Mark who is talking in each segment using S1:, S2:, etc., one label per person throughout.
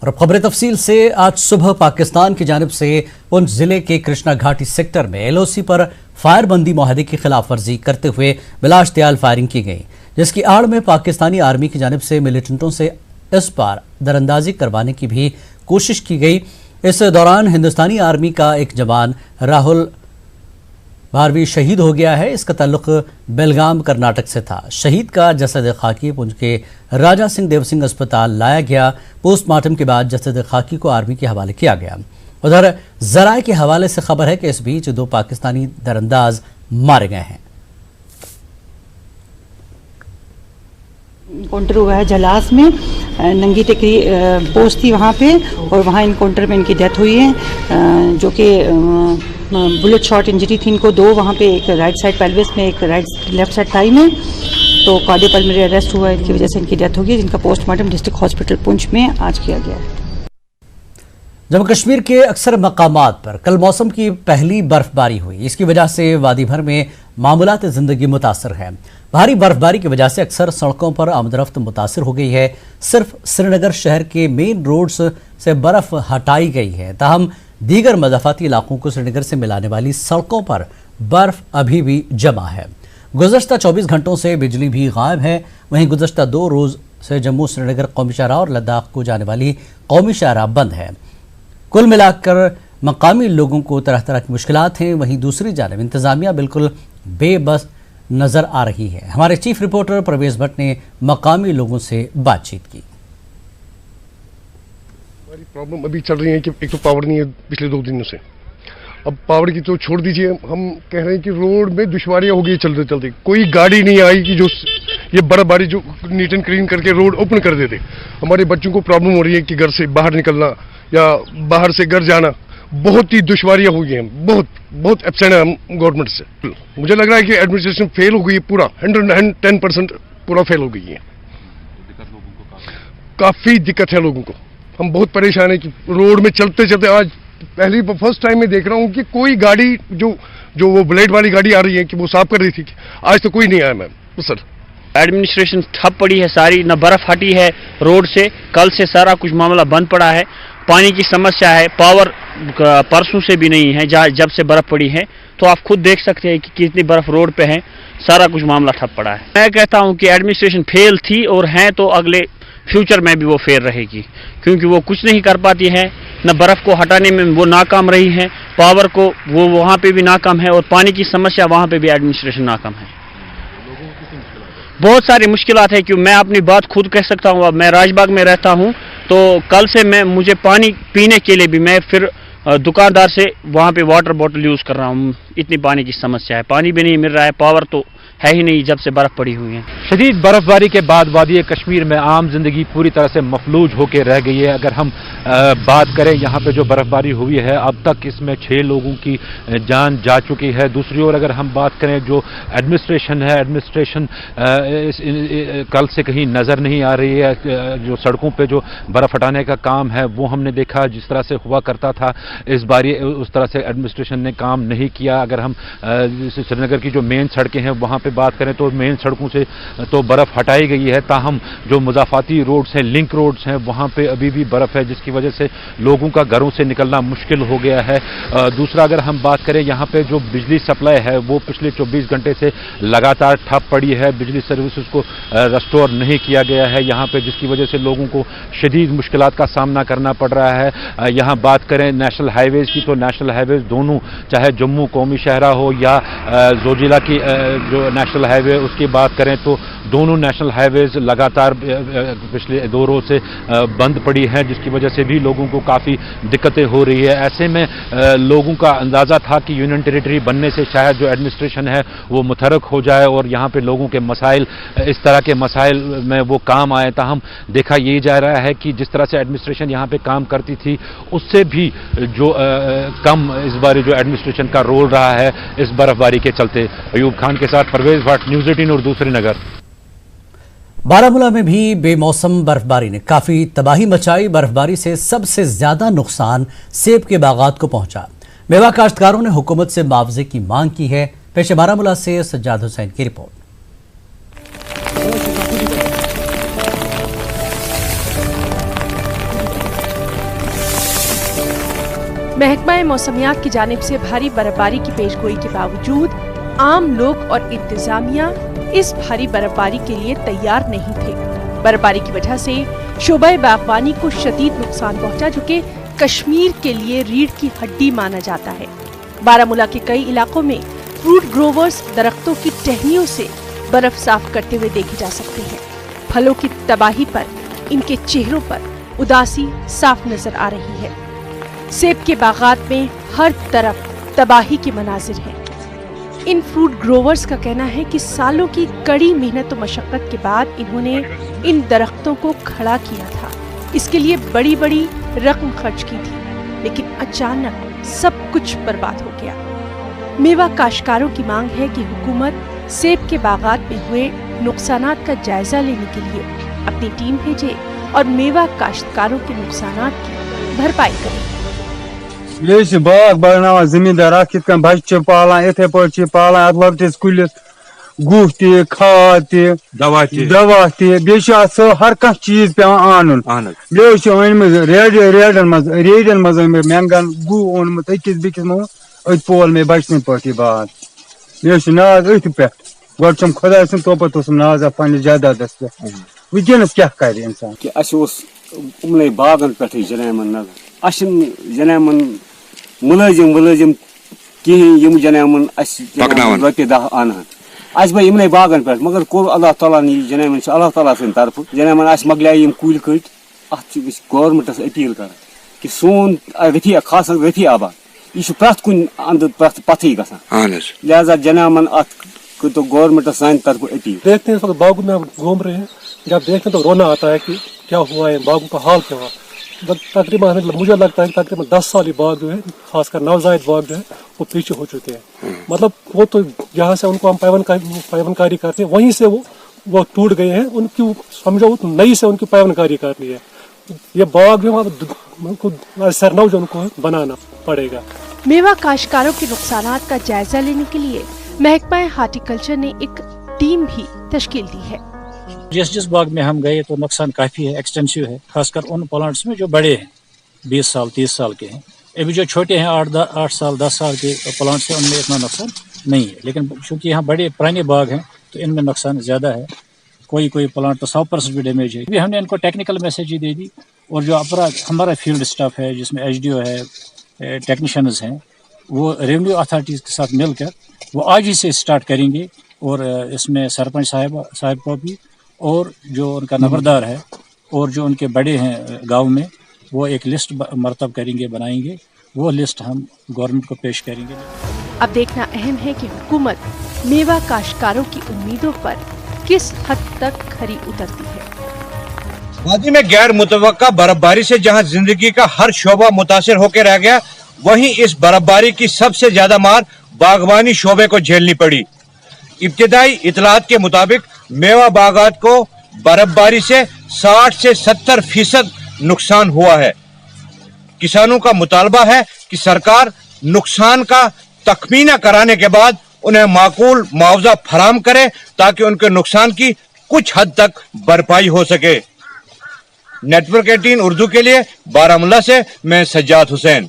S1: और खबर तफसील से आज सुबह पाकिस्तान की जानिब से पुंछ जिले के कृष्णा घाटी सेक्टर में एलओसी पर फायरबंदी मुआहदे की खिलाफ वर्जी करते हुए बिलाश्तियाल फायरिंग की गई, जिसकी आड़ में पाकिस्तानी आर्मी की जानिब से मिलिटेंटों से इस बार दरअंदाजी करवाने की भी कोशिश की गई। इस दौरान हिंदुस्तानी आर्मी का एक जवान राहुल भारवी शहीद हो गया है। इसका ताल्लुक बेलगाम कर्नाटक से था। शहीद का जसद खाकी पुंछ के राजा सिंह देव सिंह अस्पताल लाया गया। पोस्टमार्टम के बाद जसद खाकी को आर्मी के हवाले किया गया। उधर जराए के हवाले से खबर है कि इस बीच 2 पाकिस्तानी दरअंदाज मारे गए हैं।
S2: इनकाउंटर हुआ है जलास में, नंगी टेकरी पोस्ट थी वहाँ पे, और वहाँ इनकाउंटर में इनकी डेथ हुई है, जो कि बुलेट शॉट इंजरी थी इनको 2 वहाँ पे, एक राइट साइड पेल्विस में, एक लेफ्ट साइड थाई में। तो कार्डियोपल्मोनरी अरेस्ट हुआ, इनकी वजह से इनकी डेथ हो गई, जिनका पोस्टमार्टम डिस्ट्रिक्ट हॉस्पिटल पुंछ में आज किया गया है।
S1: जम्मू कश्मीर के अक्सर मकामात पर कल मौसम की पहली बर्फबारी हुई। इसकी वजह से वादी भर में मामूलात ज़िंदगी मुतासर है। भारी बर्फबारी की वजह से अक्सर सड़कों पर आमदरफ्त मुतासर हो गई है। सिर्फ श्रीनगर शहर के मेन रोड्स से बर्फ हटाई गई है, ताहम दीगर मज़ाफ़ाती इलाकों को श्रीनगर से मिलाने वाली सड़कों पर बर्फ अभी भी जमा है। गुज़श्ता 24 घंटों से बिजली भी गायब है। वहीं गुज़श्ता 2 रोज़ से जम्मू श्रीनगर कौमी शाहराह और लद्दाख को जाने वाली कौमी शाहराह बंद है। कुल मिलाकर मकामी लोगों को तरह तरह की मुश्किलात हैं। वहीं दूसरी जानिब इंतज़ामिया बिल्कुल बेबस नज़र आ रही है। हमारे चीफ रिपोर्टर परवेज भट्ट ने मकामी लोगों से बातचीत की।
S3: हमारी प्रॉब्लम अभी चल रही है कि एक तो पावर नहीं है पिछले 2 दिनों से। अब पावर की तो छोड़ दीजिए, हम कह रहे हैं कि रोड में दुश्वारियां हो गई चलते चलते। कोई गाड़ी नहीं आई कि जो ये बर्फबारी जो नीट एंड क्लीन करके रोड ओपन कर देते। हमारे बच्चों को प्रॉब्लम हो रही है कि घर से बाहर निकलना या बाहर से घर जाना, बहुत ही दुश्वारियां हुई हैं। बहुत एब्सेंट है हम गवर्नमेंट से। मुझे लग रहा है कि एडमिनिस्ट्रेशन फेल हो गई है, पूरा 110% पूरा फेल हो गई है। काफी दिक्कत है लोगों को। हम बहुत परेशान है कि रोड में चलते चलते आज फर्स्ट टाइम में देख रहा हूँ कि कोई गाड़ी जो वो ब्लेड वाली गाड़ी आ रही है कि वो साफ कर रही थी, आज तो कोई नहीं आया मैम। तो सर
S4: एडमिनिस्ट्रेशन ठप पड़ी है सारी, न बर्फ हटी है रोड से। कल से सारा कुछ मामला बंद पड़ा है। पानी की समस्या है, पावर परसों से भी नहीं है जब से बर्फ पड़ी है। तो आप खुद देख सकते हैं कि कितनी बर्फ रोड पे है। सारा कुछ मामला ठप पड़ा है। मैं कहता हूं कि एडमिनिस्ट्रेशन फेल थी और है तो अगले फ्यूचर में भी वो फेल रहेगी, क्योंकि वो कुछ नहीं कर पाती है। न बर्फ को हटाने में वो नाकाम रही है, पावर को वो वहाँ पे भी नाकाम है, और पानी की समस्या वहाँ पे भी एडमिनिस्ट्रेशन नाकाम है। बहुत सारी मुश्किलात है कि मैं अपनी बात खुद कह सकता हूँ। अब मैं राजबाग में रहता हूँ, तो कल से मुझे पानी पीने के लिए भी मैं फिर दुकानदार से वहाँ पे वाटर बॉटल यूज़ कर रहा हूँ। इतनी पानी की समस्या है, पानी भी नहीं मिल रहा है, पावर तो है ही नहीं जब से बर्फ पड़ी हुई है।
S5: शदीद बर्फबारी के बाद वादी कश्मीर में आम जिंदगी पूरी तरह से मफलूज होकर रह गई है। अगर हम बात करें यहाँ पे जो बर्फबारी हुई है, अब तक इसमें 6 लोगों की जान जा चुकी है। दूसरी ओर अगर हम बात करें जो एडमिनिस्ट्रेशन है, एडमिनिस्ट्रेशन कल से कहीं नज़र नहीं आ रही है। जो सड़कों पे जो बर्फ हटाने का काम है वो हमने देखा जिस तरह से हुआ करता था, इस बार उस तरह से एडमिनिस्ट्रेशन ने काम नहीं किया। अगर हम श्रीनगर की जो मेन सड़कें हैं वहाँ बात करें तो मेन सड़कों से तो बर्फ हटाई गई है, ताहम जो मुजाफाती रोड्स हैं, लिंक रोड्स हैं, वहां पे अभी भी बर्फ है, जिसकी वजह से लोगों का घरों से निकलना मुश्किल हो गया है। दूसरा अगर हम बात करें यहाँ पे जो बिजली सप्लाई है वो पिछले 24 घंटे से लगातार ठप पड़ी है। बिजली सर्विसेज को रेस्टोर नहीं किया गया है यहाँ पे, जिसकी वजह से लोगों को शदीद मुश्किलात का सामना करना पड़ रहा है। यहाँ बात करें नेशनल हाईवेज की, तो नेशनल हाईवेज दोनों, चाहे जम्मू कौमी शाहराह हो या जोजिला की जो नेशनल हाईवे उसकी बात करें, तो दोनों नेशनल हाईवेज लगातार पिछले 2 रोज से बंद पड़ी हैं, जिसकी वजह से भी लोगों को काफ़ी दिक्कतें हो रही है। ऐसे में लोगों का अंदाज़ा था कि यूनियन टेरिटरी बनने से शायद जो एडमिनिस्ट्रेशन है वो मुतहरक हो जाए और यहाँ पे लोगों के मसाइल, इस तरह के मसाइल में वो काम आए। ताहम देखा ये जा रहा है कि जिस तरह से एडमिनिस्ट्रेशन यहाँ पे काम करती थी उससे भी जो कम इस बार जो एडमिनिस्ट्रेशन का रोल रहा है इस बर्फबारी के चलते। अयूब खान के साथ परवेज भट्ट, न्यूज़ 18 और दूसरी नगर।
S1: बारामूला में भी बेमौसम बर्फबारी ने काफी तबाही मचाई। बर्फबारी से सबसे ज्यादा नुकसान सेब के बागात को पहुंचा। मेवा काश्तकारों ने हुकूमत से मुआवजे की मांग की है। पेश बारामूला से सज्जाद हुसैन की रिपोर्ट।
S6: महकमा मौसमियात की जानिब से भारी बर्फबारी की पेशगोई के बावजूद आम लोग और इंतजामिया इस भारी बर्फबारी के लिए तैयार नहीं थे। बर्फबारी की वजह से शोबा बागवानी को शदीद नुकसान पहुंचा, जो कि कश्मीर के लिए रीढ़ की हड्डी माना जाता है। बारामूला के कई इलाकों में फ्रूट ग्रोवर्स दरख्तों की टहनियों से बर्फ साफ करते हुए देखे जा सकते हैं। फलों की तबाही पर इनके चेहरों पर उदासी साफ नजर आ रही है। सेब के बागात में हर तरफ तबाही के मनाजिर हैं। इन फ्रूट ग्रोवर्स का कहना है कि सालों की कड़ी मेहनत और मशक्कत के बाद इन्होंने इन दरख्तों को खड़ा किया था। इसके लिए बड़ी बड़ी रकम खर्च की थी, लेकिन अचानक सब कुछ बर्बाद हो गया। मेवा काश्तकारों की मांग है कि हुकूमत सेब के बागात में हुए नुकसानात का जायजा लेने के लिए अपनी टीम भेजे और मेवा काश्तकारों के नुकसानात की भरपाई करे।
S7: ये बाग बनावा जमींदार बच्चे पालान इथे पे पालान लकटिस कुलिस गुह त खाद दवा त हर कह चीज पे आन रेडन मज मैंगन गुह ओनमुत अकिस बिकिस अत पोल मे बचन पे बात ये नाज अथ पे गम खुदा सद तोपत नाज पे जायदादस पे वनस क्या कर इंसान
S8: उमन बागन पे जनामन नजर जनामन मुलाजिम कहें जनामन रोपे दह आन पे बागन पे मगर कोर अल्लाह ताला जनामन अल्लाह ताला सद तरफ जनामन मकल कुल कट अत गवर्नमेंटस अपील कर कि सोन रफी खास रफी आबाद यह प्रत कुन अंद प्रत पथी गसान लिहाजा जनामन अत तो गवर्नमेंट सान तरफ अपील।
S9: देखते हैं बागों में घूम रहे हैं, जब देखते हैं तो रोना आता है कि क्या हुआ है, बागों का हाल क्या हुआ। तकरीबन मुझे लगता है कि तकरीबन 10 साल ये बाग जो है, खासकर नवजायद बाग जो है वो पीछे हो चुके हैं। मतलब वो तो जहाँ से उनको हम पैवनकारी करते हैं वहीं से वो टूट गए हैं। उनकी समझो नई से उनकी पैवनकारी करनी है। ये बाग जो है सरनौ जो उनको बनाना पड़ेगा।
S6: मेवा काश्तकारों के नुकसानात का जायजा लेने के लिए महकमा हार्टिकल्चर ने एक टीम भी तश्कील दी है।
S10: जिस बाग में हम गए तो नुकसान काफी है, एक्सटेंसिव है, खासकर उन प्लांट्स में जो बड़े हैं, 20 साल 30 साल के हैं। अभी जो छोटे हैं 8 साल 10 साल के प्लांट्स हैं उनमें इतना नुकसान नहीं है, लेकिन चूंकि यहाँ बड़े पुराने बाग हैं तो इनमें नुकसान ज्यादा है। कोई प्लांट तो 100% भी डैमेज है। अभी हमने इनको टेक्निकल मैसेज ही दे दी और जो हमारा फील्ड स्टाफ है जिसमें HDO है, टेक्नीशियंस हैं, वो रेवेन्यू अथॉरिटीज़ के साथ मिलकर वो आज ही से स्टार्ट करेंगे और इसमें सरपंच साहब को भी और जो उनका नंबरदार है और जो उनके बड़े हैं गांव में वो एक लिस्ट मरतब करेंगे, बनाएंगे। वो लिस्ट हम गवर्नमेंट को पेश करेंगे।
S6: अब देखना अहम है कि हुकूमत मेवा काश्तकारों की उम्मीदों पर किस हद तक खरी उतरती है।
S11: वादी में गैर मुतवक्का बर्फबारी से जहां जिंदगी का हर शोबा मुतासिर होकर रह गया, वहीं इस बर्फबारी की सबसे ज्यादा मार बागवानी शोबे को झेलनी पड़ी। इब्तिदाई इतलात के मुताबिक मेवा बागात को बर्फबारी से 60 से 70% नुकसान हुआ है। किसानों का मुतालबा है कि सरकार नुकसान का तखमीना कराने के बाद उन्हें माकूल मुआवजा फराहम करे ताकि उनके नुकसान की कुछ हद तक भरपाई हो सके। नेटवर्क 18 उर्दू के लिए बारामूला से मैं सज्जाद हुसैन।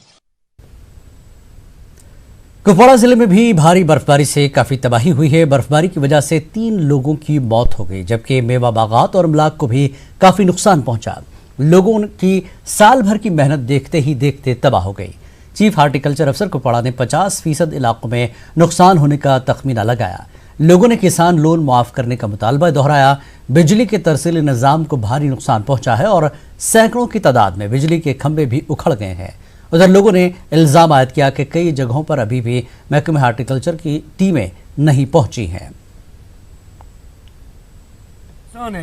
S1: कुपवाड़ा जिले में भी भारी बर्फबारी से काफी तबाही हुई है। बर्फबारी की वजह से 3 लोगों की मौत हो गई, जबकि मेवा बागात और अमलाक को भी काफी नुकसान पहुंचा। लोगों की साल भर की मेहनत देखते ही देखते तबाह हो गई। चीफ हार्टिकल्चर अफसर कुपवाड़ा ने 50% इलाकों में नुकसान होने का तखमीना लगाया। लोगों ने किसान लोन मुआफ करने का मुतालबा दोहराया। बिजली के तरसीली निजाम को भारी नुकसान पहुंचा है और सैकड़ों की तादाद में बिजली के खंभे भी उखड़ गए हैं। उधर लोगों ने इल्जाम आयद किया कि कई जगहों पर अभी भी महकमे हार्टिकल्चर की टीमें नहीं पहुंची हैं।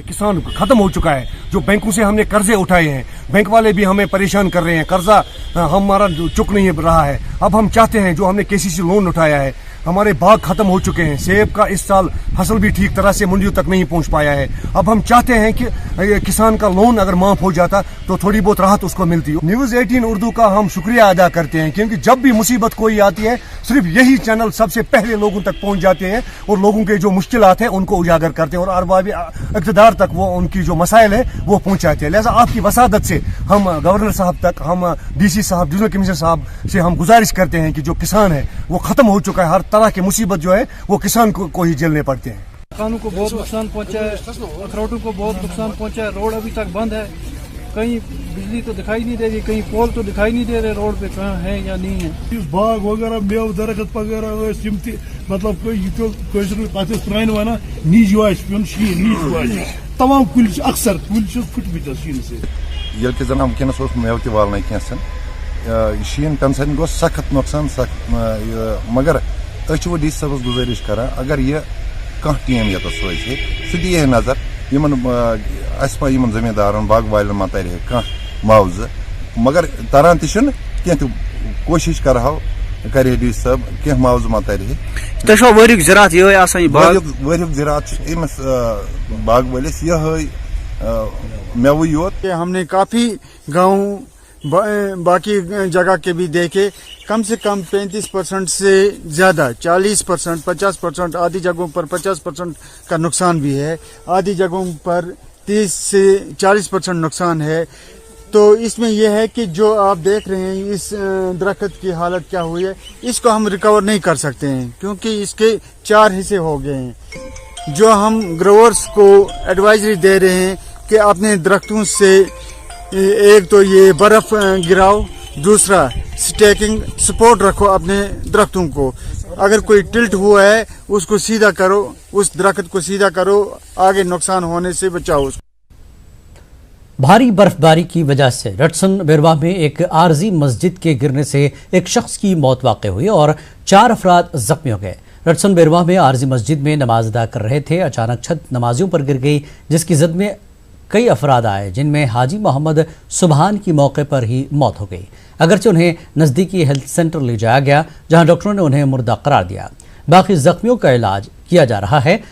S3: किसान खत्म हो चुका है। जो बैंकों से हमने कर्जे उठाए हैं, बैंक वाले भी हमें परेशान कर रहे हैं। कर्जा हमारा चुक नहीं रहा है। अब हम चाहते हैं जो हमने KCC लोन उठाया है हमारे बाग खत्म हो चुके हैं। सेब का इस साल फसल भी ठीक तरह से मंडियों तक नहीं पहुंच पाया है। अब हम चाहते हैं कि किसान का लोन अगर माफ हो जाता तो थोड़ी बहुत राहत उसको मिलती। न्यूज़ 18 उर्दू का हम शुक्रिया अदा करते हैं, क्योंकि जब भी मुसीबत कोई आती है सिर्फ यही चैनल सबसे पहले लोगों तक पहुंच जाते हैं और लोगों के जो मुश्किलात हैं उनको उजागर करते हैं और अरबाब इक़्तिदार तक वो उनकी जो मसाइल है वो पहुंचाते हैं। लिहाजा आपकी वसादत से हम गवर्नर साहब तक, हम DC साहब, डिविजनल कमिश्नर साहब से हम गुजारिश करते हैं कि जो किसान है वो खत्म हो चुका है। हर तरह की मुसीबत जो है वो किसान को ही झेलने पड़ते हैं।
S12: किसानों को बहुत नुकसान पहुंचा है, अखरोटों को बहुत नुकसान पहुंचा है। रोड अभी तक बंद है, कहीं बिजली तो दिखाई नहीं दे रही, कहीं पोल तो दिखाई नहीं दे रहे रोड पे कहाँ है या नहीं है।
S13: बाग वगैरह मेव दरख्त वगैरह मतलब कोई प्रान वन नीज नीज तमाम कुल अक्सर कुल फुटमत शीन से
S14: ये जन वनस मेव तालन कैसन शीन पेन सत गो सख्त नुकसान सख्त, मगर वो DC साहब गुजारिश कर अगर यह कह टीम ये सोच सह दी नजर इन जमींदारन बाग वालन मा तर कह मुआवजा, मगर तरह तो कोशिश करहो करे DC साहब कह मुआवजा मा तर
S15: वरिक ज़रात
S14: वरिक ज़रात अमिस बाग वालिस यह मेव योत।
S16: हमने काफ़ी गाँव बाकी जगह के भी देखे, कम से कम 35% से ज़्यादा 40%, 50%, आधी जगहों पर 50% का नुकसान भी है, आधी जगहों पर 30 से 40% नुकसान है। तो इसमें यह है कि जो आप देख रहे हैं इस दरख्त की हालत क्या हुई है, इसको हम रिकवर नहीं कर सकते हैं क्योंकि इसके 4 हिस्से हो गए हैं। जो हम ग्रोवर्स को एडवाइजरी दे रहे हैं कि अपने दरख्तों से एक तो ये बर्फ गिराओ, दूसरा स्टैकिंग सपोर्ट रखो अपने दरख्तों को, अगर कोई टिल्ट हुआ है उसको सीधा करो, उस दरख्त को सीधा करो, आगे नुकसान होने से बचाओ उसको।
S1: भारी बर्फबारी की वजह से रटसन बेरवा में एक आरजी मस्जिद के गिरने से एक शख्स की मौत वाक़ हुई और 4 अफराद जख्मी हो गए। रटसन बेरवा में आरजी मस्जिद में नमाज अदा कर रहे थे, अचानक छत नमाजियों पर गिर गई जिसकी जद में कई अफराद आए जिनमें हाजी मोहम्मद सुबहान की मौके पर ही मौत हो गई। अगरचे उन्हें नज़दीकी हेल्थ सेंटर ले जाया गया जहां डॉक्टरों ने उन्हें मुर्दा करार दिया। बाकी जख्मियों का इलाज किया जा रहा है।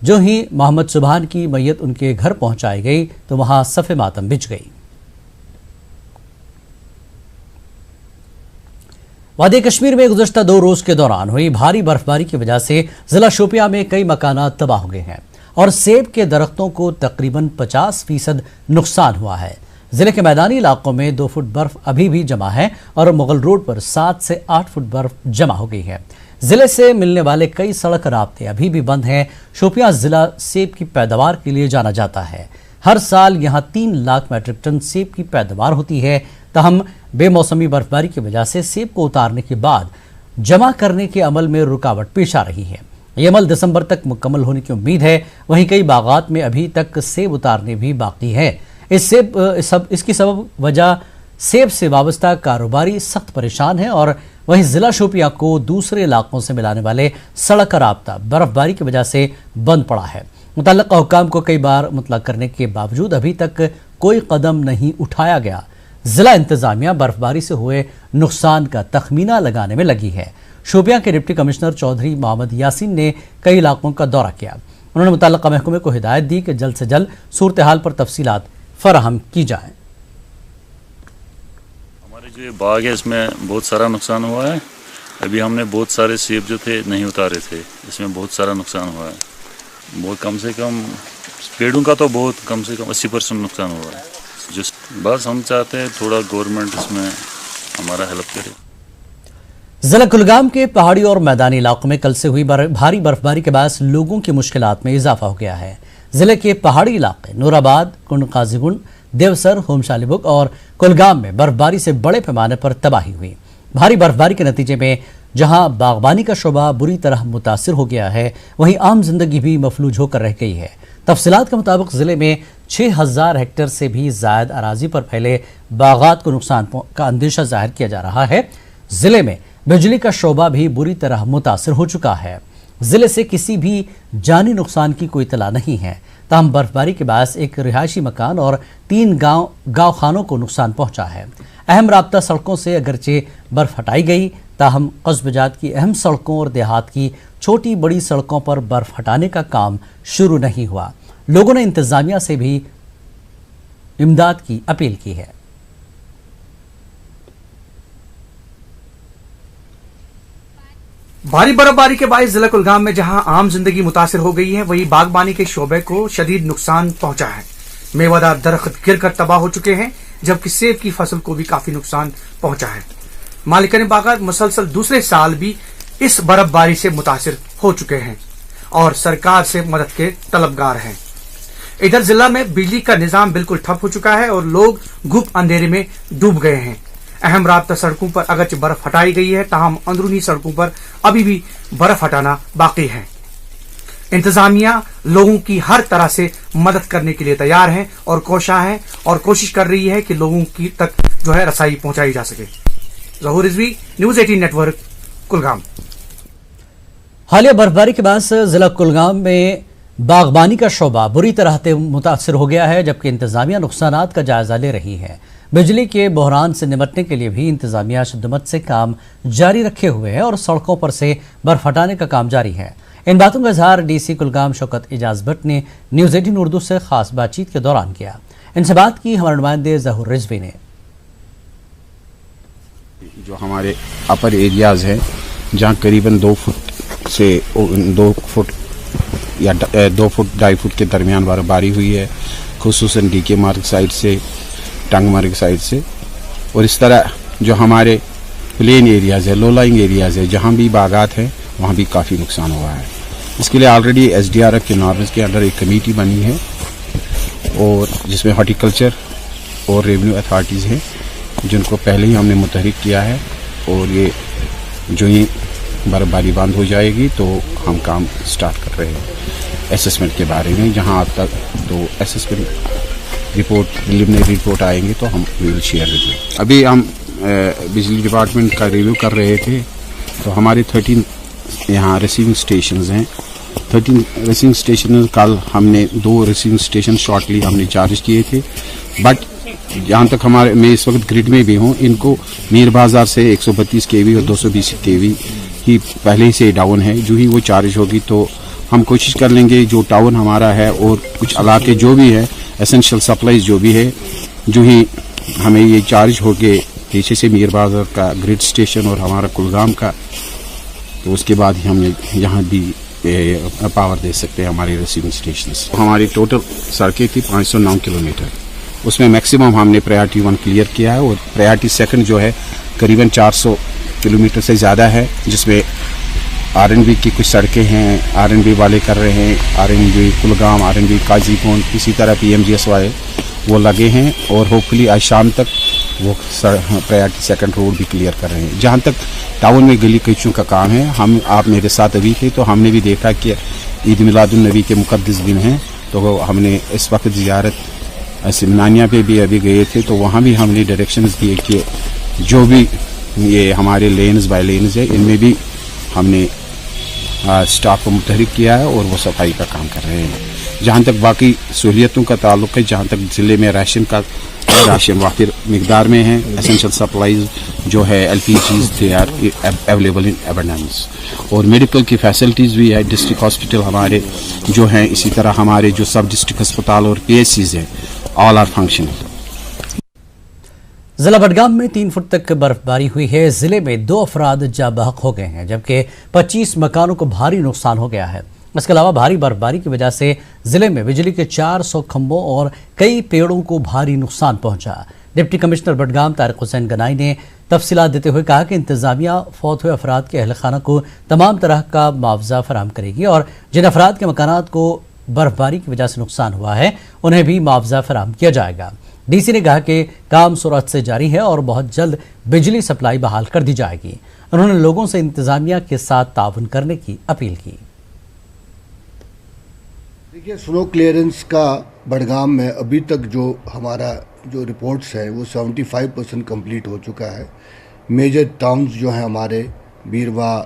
S1: जो ही मोहम्मद सुबहान की मैयत उनके घर पहुंचाई गई तो वहां सफ़े मातम बिछ गई। वादी कश्मीर में गुज़श्ता 2 रोज के दौरान हुई भारी बर्फबारी की वजह से जिला शोपियां में कई मकानात तबाह हो गए हैं और सेब के दरख्तों को तकरीबन 50% नुकसान हुआ है। जिले के मैदानी इलाकों में 2 फुट बर्फ अभी भी जमा है और मुगल रोड पर 7 से 8 फुट बर्फ जमा हो गई है। जिले से मिलने वाले कई सड़क राब्ते अभी भी बंद हैं। शोपियां जिला सेब की पैदावार के लिए जाना जाता है। हर साल यहां 3 लाख मीट्रिक टन सेब की पैदावार होती है। तहम बेमौसमी बर्फबारी की वजह से सेब को उतारने के बाद जमा करने के अमल में रुकावट पेश आ रही है। ये अमल दिसंबर तक मुकम्मल होने की उम्मीद है। वहीं कई बागात में अभी तक सेब उतारने भी बाकी है। इसकी सबब वजह सेब से वाबस्ता कारोबारी सख्त परेशान है और वहीं जिला शोपियां को दूसरे इलाकों से मिलाने वाले सड़क राब्ता बर्फबारी की वजह से बंद पड़ा है। मुतल्लिका हुक्काम को कई बार मुतलक करने के बावजूद अभी तक कोई कदम नहीं उठाया गया। जिला इंतजामिया बर्फबारी से हुए नुकसान का तखमीना लगाने में लगी है। शोपियां के डिप्टी कमिश्नर चौधरी मोहम्मद यासीन ने कई इलाकों का दौरा किया। उन्होंने मुतल्लिका महकमे को हिदायत दी कि जल्द से जल्द सूरत हाल पर तफसीलात फराहम की जाए।
S17: हमारे जो ये बाग है इसमें बहुत सारा नुकसान हुआ है। अभी हमने बहुत सारे सेब जो थे नहीं उतारे थे, इसमें बहुत सारा नुकसान हुआ है। बहुत कम से कम पेड़ों का तो बहुत कम से कम 80% नुकसान हुआ है। जस्ट बस हम चाहते हैं थोड़ा गवर्नमेंट इसमें हमारा हेल्प करे।
S1: जिला कुलगाम के पहाड़ी और मैदानी इलाकों में कल से हुई भारी बर्फबारी के बाद लोगों की मुश्किलात में इजाफा हो गया है। जिले के पहाड़ी इलाके नूराबाद, कुंड काजीगुंड, देवसर, होमशालीबुग और कुलगाम में बर्फबारी से बड़े पैमाने पर तबाही हुई। भारी बर्फबारी के नतीजे में जहां बागबानी का शोबा बुरी तरह मुतासिर हो गया है, वहीं आम जिंदगी भी मफलूज होकर रह गई है। तफसीलात के मुताबिक जिले में 6000 हेक्टेयर से भी जायद अराजी पर फैले बागात को नुकसान का अंदेशा जाहिर किया जा रहा है। जिले में बिजली का शोबा भी बुरी तरह मुतासिर हो चुका है। जिले से किसी भी जानी नुकसान की कोई इतला नहीं है। ताहम बर्फबारी के बाद एक रिहायशी मकान और 3 गाँव खानों को नुकसान पहुंचा है। अहम राब्ता सड़कों से अगरचे बर्फ हटाई गई, ताहम कस्ब जात की अहम सड़कों और देहात की छोटी बड़ी सड़कों पर बर्फ हटाने का काम शुरू नहीं हुआ। लोगों ने इंतजामिया से भी इमदाद की अपील की है।
S15: भारी बर्फबारी के बाद जिला कुलगाम में जहां आम जिंदगी मुतासिर हो गई है, वहीं बागबानी के शोबे को शदीद नुकसान पहुंचा है। मेवादार दरख्त गिरकर तबाह हो चुके हैं, जबकि सेब की फसल को भी काफी नुकसान पहुंचा है। मालिकान बागात मुसलसल दूसरे साल भी इस बर्फबारी से मुतासिर हो चुके हैं और सरकार से मदद के तलबगार हैं। इधर जिला में बिजली का निजाम बिल्कुल ठप हो चुका है और लोग घुप अंधेरे में डूब गए हैं। अहम राब्ता सड़कों पर अगरचे बर्फ हटाई गई है, ताहम अंदरूनी सड़कों पर अभी भी बर्फ हटाना बाकी है। इंतजामिया लोगों की हर तरह से मदद करने के लिए तैयार है और कोशिश कर रही है कि लोगों की तक जो है रसाई पहुंचाई जा सके। ज़हूर रिजवी, न्यूज़ 18 नेटवर्क, कुलगाम।
S1: हालिया बर्फबारी के बाद से जिला कुलगाम में बागबानी का शोबा बुरी तरह से मुतासर हो गया है, जबकि इंतजामिया नुकसानात का जायजा ले रही है। बिजली के बहरान से निपटने के लिए भी इंतजामिया शिद्दत से काम जारी रखे हुए है और सड़कों पर से बर्फ हटाने का काम जारी है। इन बातों का इजहार डीसी कुलगाम शौकत एजाज भट्ट ने न्यूज़ 18 उर्दू से खास बातचीत के दौरान किया। इनसे बात की हमारे नुमाइंदे ज़हूर रिजवी ने।
S18: जो हमारे अपर एरियाज़ हैं, जहाँ करीबन 2 फुट से 2 फुट या 2 फुट 2.5 फुट के दरमियान बर्फबारी हुई है, खुसूसन डीके मार्ग साइड से, टंग मार्ग साइड से, और इस तरह जो हमारे प्लेन एरियाज़ है, लो लाइंग एरियाज़ है, जहाँ भी बागात हैं वहाँ भी काफ़ी नुकसान हुआ है। इसके लिए ऑलरेडी SDRF के नॉर्म्स के अंडर एक कमेटी बनी है और जिसमें हॉर्टिकल्चर और रेवेन्यू अथॉरिटीज़ हैं, जिनको पहले ही हमने मुतहरिक किया है और ये जो ही बर्फबारी बंद हो जाएगी तो हम काम स्टार्ट कर रहे हैं असेसमेंट के बारे में। जहां अब तक तो असेसमेंट रिपोर्ट, प्रिलिमिनरी रिपोर्ट आएंगे तो हम विल शेयर विद यू। अभी हम बिजली डिपार्टमेंट का रिव्यू कर रहे थे, तो हमारे 13 यहाँ रिसीविंग स्टेशंस हैं। 13 रिसीविंग स्टेशन, कल हमने 2 रिसीविंग स्टेशन शॉर्टली हमने चार्ज किए थे, बट जहाँ तक मैं इस वक्त ग्रिड में भी हूँ, इनको मीर बाजार से 132 kV और 220 kV ही पहले ही से डाउन है। जो ही वो चार्ज होगी तो हम कोशिश कर लेंगे जो टाउन हमारा है और कुछ इलाके जो भी है एसेंशियल सप्लाईज जो भी है, जो ही हमें ये चार्ज हो गए पीछे से मीर बाजार का ग्रिड स्टेशन और हमारा कुलगाम का, तो उसके बाद ही हम यहाँ भी पावर दे सकते हैं हमारे रिसीविंग स्टेशन। हमारी टोटल सड़कें थी 509 किलोमीटर, उसमें मैक्सिमम हमने प्रायोरिटी 1 क्लियर किया है और प्रायोरिटी 2 जो है करीबन 400 किलोमीटर से ज़्यादा है, जिसमें RNB की कुछ सड़कें हैं, RNB वाले कर रहे हैं, RNB कुलगाम, RNB काजीकोंड, इसी तरह PMGSY वो लगे हैं और होपफुली आज शाम तक वो प्रायोरिटी 2 रोड भी क्लियर कर रहे हैं। जहाँ तक टाउन में गली कच्चों का काम है, आप मेरे साथ अभी थे तो हमने भी देखा कि ईद मिलादुन नबी के मुक़द्दस दिन हैं, तो हमने इस वक्त ज़ियारत सिमनानिया पे भी अभी गए थे, तो वहाँ भी हमने डायरेक्शंस दिए कि जो भी ये हमारे लेन्स बाय लेन्स है, इनमें भी हमने स्टाफ को मुतहरिक किया है और वो सफाई का काम कर रहे हैं। जहाँ तक बाकी सहूलियतों का ताल्लुक है, जहाँ तक ज़िले में राशन वाफिर मिकदार में है, एसेंशियल सप्लाईज जो है LPGs they are available in abundance, और मेडिकल की फैसिलिटीज़ भी है। डिस्ट्रिक्ट हॉस्पिटल हमारे जो हैं, इसी तरह हमारे जो सब डिस्ट्रिक्ट अस्पताल और PHCs हैं, ऑल आर फंक्शनिंग।
S1: जिला बडगाम में 3 फुट तक बर्फबारी हुई है। जिले में 2 अफराद जाबहक हो गए हैं, जबकि 25 मकानों को भारी नुकसान हो गया है। इसके अलावा भारी बर्फबारी की वजह से जिले में बिजली के 400 खंभों और कई पेड़ों को भारी नुकसान पहुंचा। डिप्टी कमिश्नर बडगाम तारिक हुसैन गनाई ने तफसीलात देते हुए कहा कि इंतजामिया फौत हुए अफराद के अहल खाना को तमाम तरह का मुआवजा फराहम करेगी और जिन अफराद के मकानात को बर्फबारी की वजह से नुकसान हुआ है उन्हें भी मुआवजा फराहम किया जाएगा। डीसी ने कहा कि काम सुरत से जारी है और बहुत जल्द बिजली सप्लाई बहाल कर दी जाएगी। उन्होंने लोगों से इंतजामिया के साथ ताउन करने की अपील की।
S19: देखिए, स्नो क्लियरेंस का बडगाम में अभी तक जो हमारा जो रिपोर्ट्स है वो 75% कंप्लीट हो चुका है। मेजर टाउन्स जो हैं हमारे बीरवा,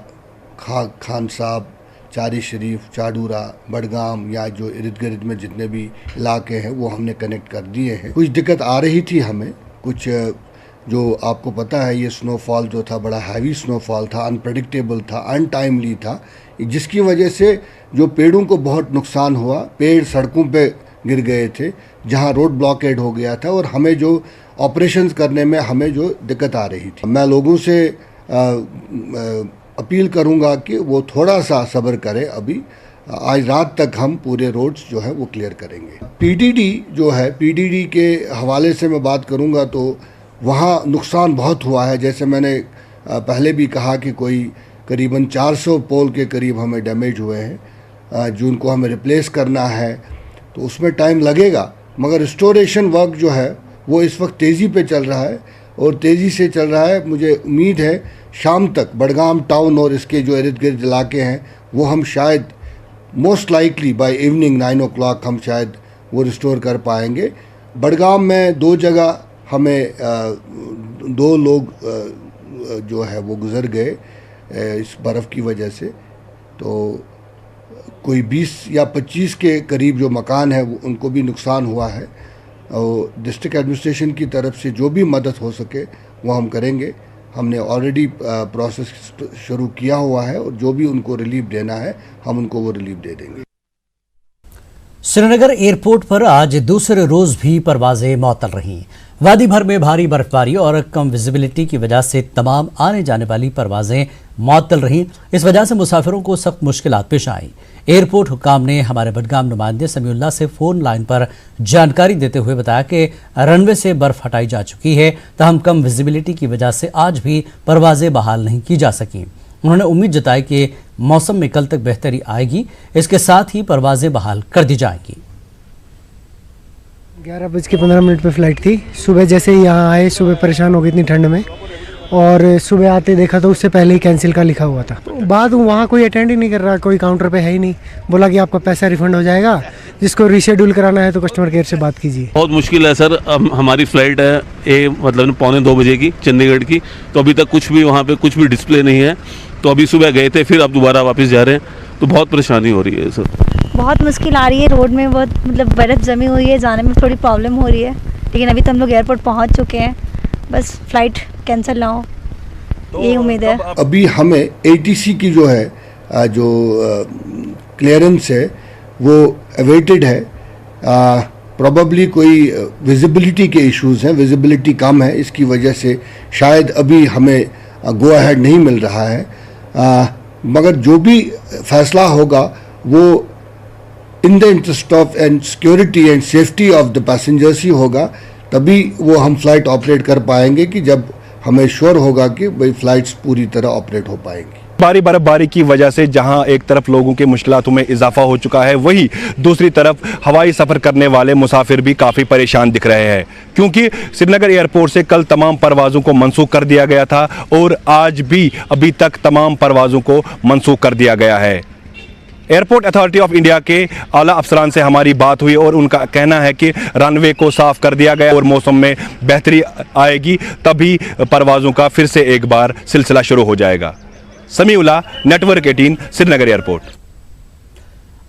S19: खान साहब, चारी शरीफ, चाडूरा, बडगाम या जो इर्द गिर्द में जितने भी इलाके हैं वो हमने कनेक्ट कर दिए हैं। कुछ दिक्कत आ रही थी हमें, कुछ जो आपको पता है ये स्नोफॉल जो था बड़ा हैवी स्नोफॉल था, अनप्रेडिक्टेबल था, अनटाइमली था, जिसकी वजह से जो पेड़ों को बहुत नुकसान हुआ। पेड़ सड़कों पे गिर गए थे जहां रोड ब्लॉकेड हो गया था और हमें जो ऑपरेशंस करने में हमें जो दिक्कत आ रही थी। मैं लोगों से अपील करूंगा कि वो थोड़ा सा सब्र करें। अभी आज रात तक हम पूरे रोड्स जो है वो क्लियर करेंगे। पीडीडी जो है, पीडीडी के हवाले से मैं बात करूंगा तो वहाँ नुकसान बहुत हुआ है। जैसे मैंने पहले भी कहा कि कोई करीबन 400 पोल के करीब हमें डैमेज हुए हैं, जिनको हमें रिप्लेस करना है, तो उसमें टाइम लगेगा। मगर रिस्टोरेशन वर्क जो है वो इस वक्त तेज़ी पे चल रहा है और तेज़ी से चल रहा है। मुझे उम्मीद है शाम तक बडगाम टाउन और इसके जो इर्द गिर्द इलाके हैं वो हम शायद most likely by evening 9 o'clock हम शायद वो रिस्टोर कर पाएंगे। बडगाम में 2 जगह हमें 2 लोग जो है वो गुज़र गए इस बर्फ़ की वजह से, तो कोई 20 या 25 के करीब जो मकान है वो उनको भी नुकसान हुआ है। और डिस्ट्रिक्ट एडमिनिस्ट्रेशन की तरफ से जो भी मदद हो सके वो हम करेंगे। हमने ऑलरेडी प्रोसेस शुरू किया हुआ है और जो भी उनको रिलीफ देना है हम उनको वो रिलीफ दे देंगे।
S1: श्रीनगर एयरपोर्ट पर आज दूसरे रोज भी परवाजें मअतल रहीं। वादी भर में भारी बर्फबारी और कम विजिबिलिटी की वजह से तमाम आने जाने वाली परवाजें मअतल रहीं। इस वजह से मुसाफिरों को सख्त मुश्किलात पेश आई। एयरपोर्ट हुकाम ने हमारे बडगाम नुमाइंदे समीउल्लाह से फोन लाइन पर जानकारी देते हुए बताया कि रनवे से बर्फ हटाई जा चुकी है, तहम कम विजिबिलिटी की वजह से आज भी परवाजें बहाल नहीं की जा सकी। उन्होंने उम्मीद जताई कि मौसम में कल तक बेहतरी आएगी, इसके साथ ही परवाजें बहाल कर दी जाएंगी।
S20: 11:15 पे फ्लाइट थी। सुबह जैसे ही यहाँ आए, सुबह परेशान हो गई इतनी ठंड में, और सुबह आते देखा तो उससे पहले ही कैंसिल का लिखा हुआ था। बाद वहाँ कोई अटेंड ही नहीं कर रहा, कोई काउंटर पे है ही नहीं। बोला कि आपका पैसा रिफंड हो जाएगा, जिसको रीशेड्यूल कराना है तो कस्टमर केयर से बात कीजिए।
S21: बहुत मुश्किल है सर। हमारी फ्लाइट है मतलब 2:45 बजे की चंडीगढ़ की, तो अभी तक कुछ भी वहाँ पे कुछ भी डिस्प्ले नहीं है। तो अभी सुबह गए थे, फिर अब दोबारा वापस जा रहे हैं, तो बहुत परेशानी हो रही है सर।
S22: बहुत मुश्किल आ रही है, रोड में बहुत मतलब बर्फ़ जमी हुई है, जाने में थोड़ी प्रॉब्लम हो रही है। लेकिन अभी तो हम लोग एयरपोर्ट पहुंच चुके हैं, बस फ्लाइट कैंसिल ना हो यही उम्मीद है।
S19: अभी हमें ATC की जो है जो क्लियरेंस है वो अवेटेड है। प्रोबेबली कोई विजिबिलिटी के इश्यूज़ हैं, विजिबिलिटी कम है, इसकी वजह से शायद अभी हमें गो अहेड नहीं मिल रहा है। मगर जो भी फैसला होगा वो in the interest of and security and safety of the passengers ही होगा। तभी वो हम फ्लाइट ऑपरेट कर पाएंगे कि जब हमें श्योर होगा कि भाई फ्लाइट्स पूरी तरह ऑपरेट हो पाएंगी।
S23: भारी बर्फबारी की वजह से जहां एक तरफ लोगों के मुश्किलातों में इजाफा हो चुका है, वहीं दूसरी तरफ हवाई सफ़र करने वाले मुसाफिर भी काफ़ी परेशान दिख रहे हैं, क्योंकि श्रीनगर एयरपोर्ट से कल तमाम परवाज़ों को मनसूख कर दिया गया था और आज भी अभी तक तमाम परवाज़ों को मनसूख कर दिया गया है। एयरपोर्ट अथॉरिटी ऑफ इंडिया के आला अफसरान से हमारी बात हुई और उनका कहना है कि रनवे को साफ कर दिया गया और मौसम में बेहतरी आएगी तभी परवाज़ों का फिर से एक बार सिलसिला शुरू हो जाएगा। Samiullah, network 18, Srinagar airport.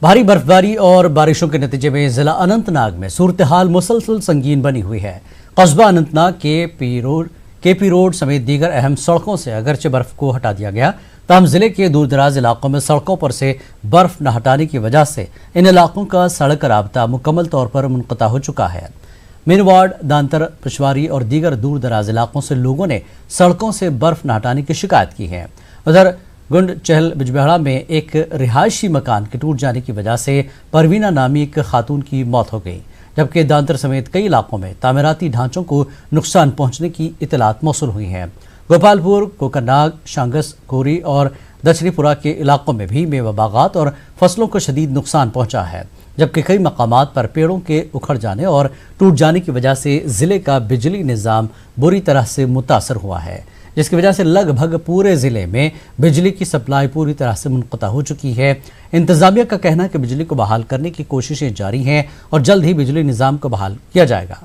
S1: भारी बर्फबारी और बारिशों के नतीजे में जिला अनंतनाग में सूरत हाल मुसलसल संगीन बनी हुई है। कस्बा अनंतनाग केपी रोड समेत दीगर अहम सड़कों से अगरचे बर्फ को हटा दिया गया, तमाम जिले के दूर दराज इलाकों में सड़कों पर से बर्फ न हटाने की वजह से इन इलाकों का सड़क राबता मुकम्मल तौर पर मुनक़ता हो चुका है। मीनवाड़, दांतर, पिशवारी और दीगर दूर दराज इलाकों से लोगों ने सड़कों से बर्फ न हटाने की शिकायत की है। उधर गुंड चहल बिजबेहड़ा में एक रिहायशी मकान के टूट जाने की वजह से परवीना नामी एक खातून की मौत हो गई, जबकि दांतर समेत कई इलाकों में तामीराती ढांचों को नुकसान पहुंचने की इतलात मौसूल हुई हैं। गोपालपुर, कोकरनाग, शांगस, कोरी और दशरीपुरा के इलाकों में भी मेवा बागात और फसलों को शदीद नुकसान पहुंचा है, जबकि कई मकामात पर पेड़ों के उखड़ जाने और टूट जाने की वजह से जिले का बिजली निज़ाम बुरी तरह से मुतासर हुआ है, जिसकी वजह से लगभग पूरे ज़िले में बिजली की सप्लाई पूरी तरह से मुनक़ता हो चुकी है। इंतज़ामिया का कहना है कि बिजली को बहाल करने की कोशिशें जारी हैं और जल्द ही बिजली निज़ाम को बहाल किया जाएगा।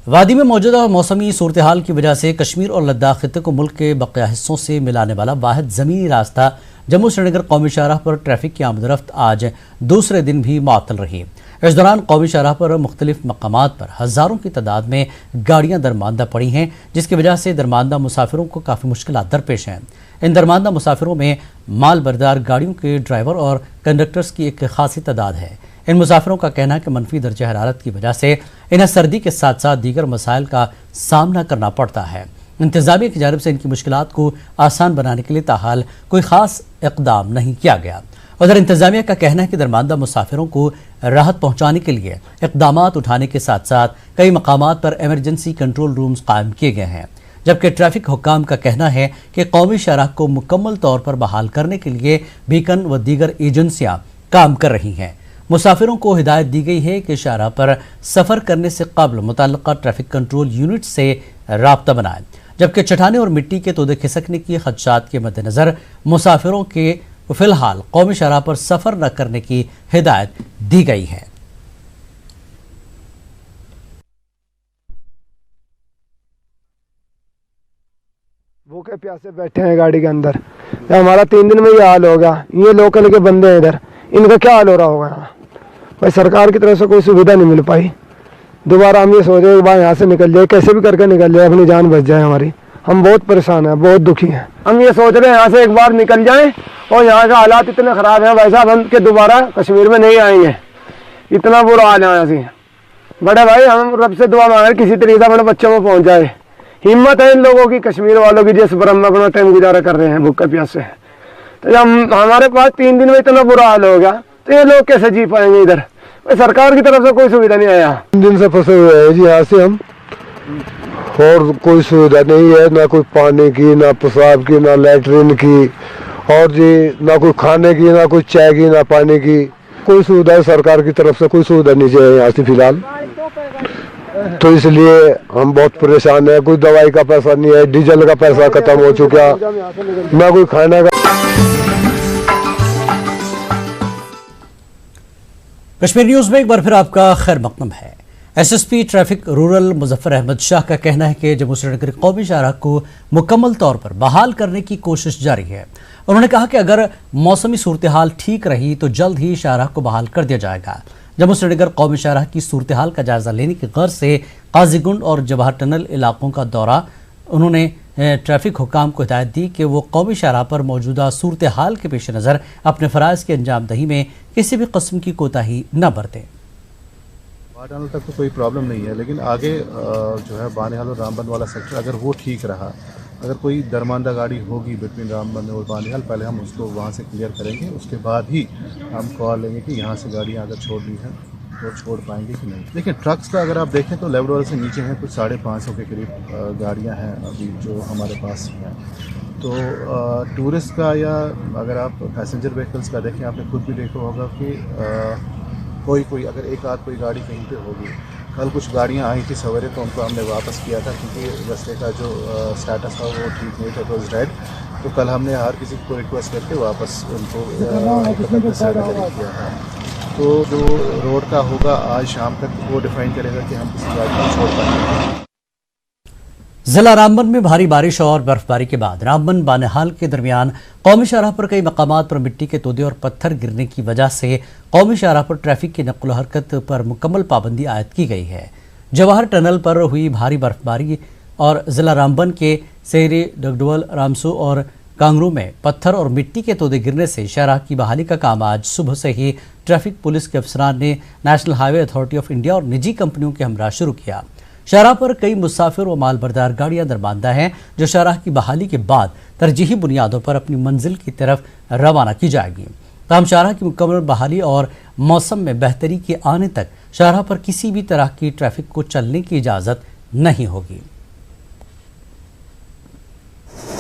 S1: वादी में मौजूदा मौसमी सूरत हाल की वजह से कश्मीर और लद्दाख खित्ते को मुल्क के बकिया हिस्सों से मिलाने वाला वाहिद ज़मीनी रास्ता जम्मू श्रीनगर कौमी शाहराह पर ट्रैफिक की आमदरफ्त आज दूसरे दिन भी मुअत्तल रही। इस दौरान कौमी शाहराह पर मुख्तलिफ मकामात पर हज़ारों की तादाद में गाड़ियां दरमांदा पड़ी हैं, जिसकी वजह से दरमांदा मुसाफिरों को काफ़ी मुश्किलात दरपेश हैं। इन दरमांदा मुसाफिरों में माल बरदार गाड़ियों के ड्राइवर और कंडक्टर्स की एक खासी तादाद है। इन मुसाफिरों का कहना है कि मनफी दर्जा हरारत की वजह से इन्हें सर्दी के साथ साथ दीगर मसाइल का सामना करना पड़ता है। इंतजामिया की जानिब से इनकी मुश्किलात को आसान बनाने के लिए ताहाल कोई खास इक़दाम नहीं किया गया। उधर इंतजामिया का कहना है कि दरमांदा मुसाफिरों को राहत पहुंचाने के लिए इक़दामात उठाने के साथ साथ कई मकामात पर एमरजेंसी कंट्रोल रूम्स कायम किए गए हैं, जबकि ट्रैफिक हुक्काम का कहना है कि कौमी शाहराह को मुकम्मल तौर पर बहाल करने के लिए बीकन व दीगर एजेंसियां काम कर रही हैं। मुसाफिरों को हिदायत दी गई है कि शाहराह पर सफ़र करने से कबल मुतल्लका ट्रैफिक कंट्रोल यूनिट से राब्ता बनाएं, जबकि चट्टाने और मिट्टी के तोदे खिसकने की खदशात के मद्देनज़र मुसाफिरों के फिलहाल कौमी शाहराह पर सफ़र न करने की हिदायत दी गई है।
S2: भूखे प्यासे बैठे हैं गाड़ी के अंदर। हमारा 3 दिन में ये हाल होगा। ये लोकल के बंदे हैं इधर, इनका क्या हाल हो रहा होगा यहाँ। भाई सरकार की तरफ से कोई सुविधा नहीं मिल पाई। दोबारा हम ये सोच रहे हैं भाई यहाँ से निकल जाए, कैसे भी करके निकल जाए, अपनी जान बच जाए हमारी। हम बहुत परेशान हैं, बहुत दुखी हैं। हम ये सोच रहे हैं यहाँ से एक बार निकल जाएं और यहाँ के हालात इतने ख़राब हैं भाई साहब, हम के दोबारा कश्मीर में नहीं आएंगे। इतना बुरा हाल है यहाँ से। बड़े भाई हम रब से दुआ मांगे किसी तरीके से अपने बच्चों में पहुँच जाए। हिम्मत है इन लोगों की, कश्मीर वालों की, जिस पर हम अपना टाइम गुजारा कर रहे हैं भूखे प्यासे। तो जब हमारे पास 3 दिन में इतना बुरा हाल हो गया तो ये लोग कैसे जी पाएंगे इधर। सरकार की तरफ से कोई सुविधा नहीं आया।
S4: 3 दिन से फंसे हुए हैं जी यहाँ से हम, और कोई सुविधा नहीं है, ना कोई पानी की, ना पेशाब की, ना लैट्रिन की, और जी ना कोई खाने की, ना कोई चाय की, ना पानी की। कोई सुविधा सरकार की तरफ से कोई सुविधा नहीं है यहाँ से फिलहाल। तो इसलिए हम बहुत परेशान हैं। कोई दवाई का पैसा नहीं है, डीजल का पैसा खत्म हो चुका, ना कोई खाने का।
S1: कश्मीर न्यूज में एक बार फिर आपका खैर मकदम है। SSP traffic rural Muzaffar Ahmad Shah का कहना है कि जम्मू श्रीनगर कौमी शाहराह को मुकम्मल तौर पर बहाल करने की कोशिश जारी है। उन्होंने कहा कि अगर मौसमी सूरत हाल ठीक रही तो जल्द ही शाहराह को बहाल कर दिया जाएगा। जम्मू श्रीनगर कौमी शाहराह की सूरत हाल का जायजा लेने की गर्ज से काजीगुंड और जवाहर टनल इलाकों का दौरा उन्होंने ट्रैफिक हुकाम को हिदायत दी कि वो कौमी शाहराह पर मौजूदा सूरत हाल के पेश नज़र अपने फ़राइज़ की अंजामदही में किसी भी किस्म की कोताही न बरतें।
S5: बारडाल तक तो कोई प्रॉब्लम नहीं है, लेकिन आगे जो है बानिहाल और रामबन वाला सेक्टर अगर वो ठीक रहा, अगर कोई दरमांदा गाड़ी होगी बिटवीन रामबन और बानिहाल, पहले हम उसको वहाँ से क्लियर करेंगे, उसके बाद ही हम कॉल लेंगे कि यहाँ से गाड़ियाँ अगर छोड़नी है तो छोड़ पाएंगे कि नहीं। देखिए ट्रक्स का अगर आप देखें तो लेवल वाले से नीचे हैं, कुछ 550 के करीब गाड़ियाँ हैं अभी जो हमारे पास हैं। तो टूरिस्ट का या अगर आप पैसेंजर व्हीकल्स का देखें, आपने खुद भी देखा होगा कि कोई अगर एक आध कोई गाड़ी कहीं पे होगी। कल कुछ गाड़ियाँ आई थी सवेरे तो उनको हमने वापस किया था क्योंकि रास्ते का जो स्टेटस था वो ठीक नहीं था, इट वॉज डेड। तो कल हमने हर किसी को रिक्वेस्ट करके वापस उनको किया था। तो जो रोड का होगा आज शाम तक वो डिफाइन करेगा कि हम किसी गाड़ी को छोड़ पाएंगे।
S1: जिला रामबन में भारी बारिश और बर्फबारी के बाद रामबन बानिहाल के दरमियान कौमी शाहराह पर कई मकामात पर मिट्टी के तोदे और पत्थर गिरने की वजह से कौमी शाहराह पर ट्रैफिक की नक्ल हरकत पर मुकम्मल पाबंदी आयद की गई है। जवाहर टनल पर हुई भारी बर्फबारी और जिला रामबन के सेरी, डगडोल, रामसू और कांगरू में पत्थर और मिट्टी के तोदे गिरने से शाहराह की बहाली का काम आज सुबह से ही ट्रैफिक पुलिस के अफसरान ने national highway authority of India और निजी कंपनियों के हमरा शुरू किया। शाहराह पर कई मुसाफिर व मालबरदार गाड़ियां दरमांदा हैं जो शाहराह की बहाली के बाद तरजीही बुनियादों पर अपनी मंजिल की तरफ रवाना की जाएगी। ताहम शाहराह की मुकम्मल बहाली और मौसम में बेहतरी के आने तक शाहराह पर किसी भी तरह की ट्रैफिक को चलने की इजाज़त नहीं होगी।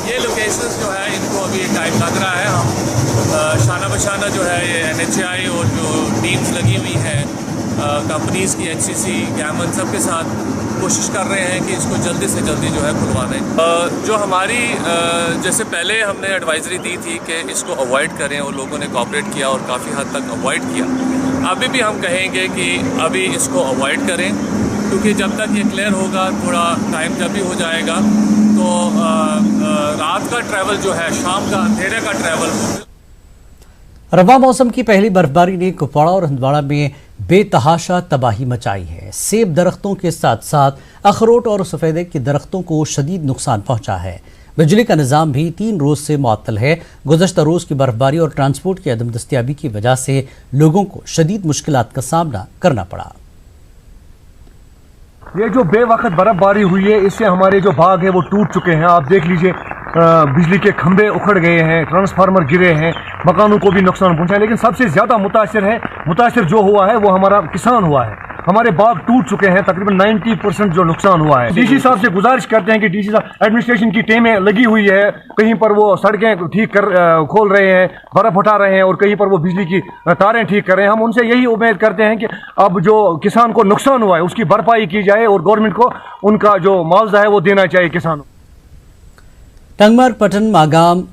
S24: ये लोकेशंस जो है इनको अभी टाइम लग रहा है। हम शाना बशाना जो है ये NHAI और जो टीम्स लगी हुई हैं कंपनीज़ की, HCC, गैमन, सबके साथ कोशिश कर रहे हैं कि इसको जल्दी से जल्दी जो है खुलवाने। जो हमारी जैसे पहले हमने एडवाइजरी दी थी कि इसको अवॉइड करें और लोगों ने कोऑपरेट किया और काफ़ी हद तक अवॉइड किया, अभी भी हम कहेंगे कि अभी इसको अवॉइड करें क्योंकि जब तक ये क्लियर होगा, थोड़ा टाइम जब भी हो जाएगा तो रात का ट्रैवल जो है, शाम का अंधेरे का ट्रैवल
S1: रवा मौसम की पहली बर्फबारी ने कुपवाड़ा और हंदवाड़ा में बेतहाशा तबाही मचाई है। सेब दरख्तों के साथ साथ अखरोट और सफेदे के दरख्तों को शदीद नुकसान पहुंचा है। बिजली का निजाम भी 3 रोज से मुअत्तल है। गुज़श्ता रोज की बर्फबारी और ट्रांसपोर्ट की अदम दस्तयाबी की वजह से लोगों को शदीद मुश्किलात का सामना करना पड़ा।
S23: ये जो बेवक्त बर्फबारी हुई है, इससे हमारे जो बाग है वो टूट चुके हैं। आप देख लीजिए, बिजली के खंभे उखड़ गए हैं, ट्रांसफार्मर गिरे हैं, मकानों को भी नुकसान पहुंचा है। लेकिन सबसे ज्यादा मुतासिर जो हुआ है वो हमारा किसान हुआ है। हमारे बाग टूट चुके हैं, तकरीबन 90% जो नुकसान हुआ है। डीसी साहब से गुजारिश करते हैं कि डीसी साहब, एडमिनिस्ट्रेशन की टीमें लगी हुई है, कहीं पर वो सड़कें ठीक कर खोल रहे हैं, बर्फ उठा रहे हैं, और कहीं पर वो बिजली की तारें ठीक कर रहे हैं। हम उनसे यही उम्मीद करते हैं कि अब जो किसान को नुकसान हुआ है उसकी भरपाई की जाए और गवर्नमेंट को उनका जो मुआवजा है वो देना चाहिए किसानों।
S1: टंगमर, पटन, मागाम,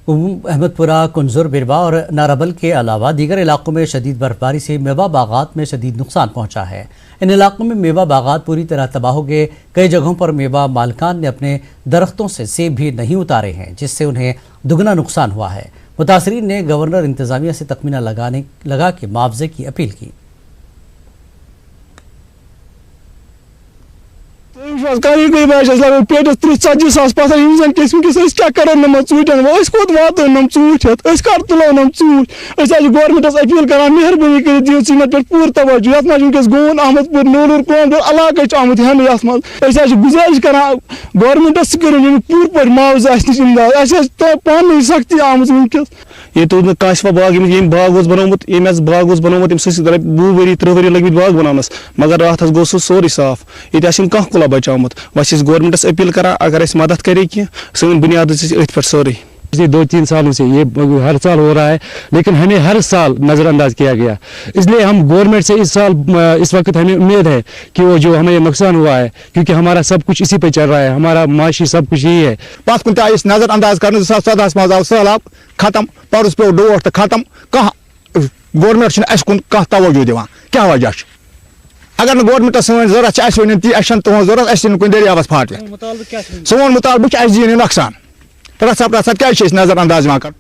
S1: अहमदपुरा, कुंजुर, बिरवा और नाराबल के अलावा दीगर इलाकों में शदीद बर्फबारी से मेवा बागात में शदीद नुकसान पहुंचा है। इन इलाकों में मेवा बागात पूरी तरह तबाह हो गए। कई जगहों पर मेवा मालकान ने अपने दरख्तों से सेब भी नहीं उतारे हैं, जिससे उन्हें दुगना नुकसान हुआ है। मुतासरीन ने गवर्नर इंतजामिया से तखमीना लगा के मुआवजे की अपील की।
S7: पेटस 30-40 सास पत्थर क्या करो नम ूटन वो कोत वात नम ूट कर तुलो नम ूट गवर्नमेंटस अपील कर मेहरबानी कर दियो सीमेंट पे पूर तवज्जो ये वनकस गोन अहमदपुर नूर कोमर इलाक आमुत हेन ये गुजारिश कर गवर्नमेंटस करो पूर पे मुआवजा इमदाद पान सख्ती आमुत वनकस ये तो काशफा बाग ये बाग बनोमुत ये बाग बनोमुत 20 वरी 30 वरी लगे बाग बनानस मगर रात गो सोरी साफ ये कह कुला बचामुत बस गवर्नमेंटस अपील करा अगर मदद करे कि सन बुनियाद पे सोरी।
S8: 2-3 सालों से ये हर साल हो रहा है, लेकिन हमें हर साल नज़रअंदाज किया गया। इसलिए हम गवर्नमेंट से इस वक्त हमें उम्मीद है कि वो जो हमें नुकसान हुआ है, क्योंकि हमारा सब कुछ इसी पे चल रहा है, हमारा माशी सब कुछ यही है।
S7: पत कुन नज़रअंदाज कर 2014 मज आव सैलाब खत्म, परस पे डोट तो खत्म, कह गवर्नमेंट कुन कह तवज्जो दिवान, क्या वजह अगर गवर्नमेंट सन जरूरत वन ती तुम जरूरत कुन दरियावस फाट सोन मुतालबक दिन नुकसान क्या नजरअंदाज कर।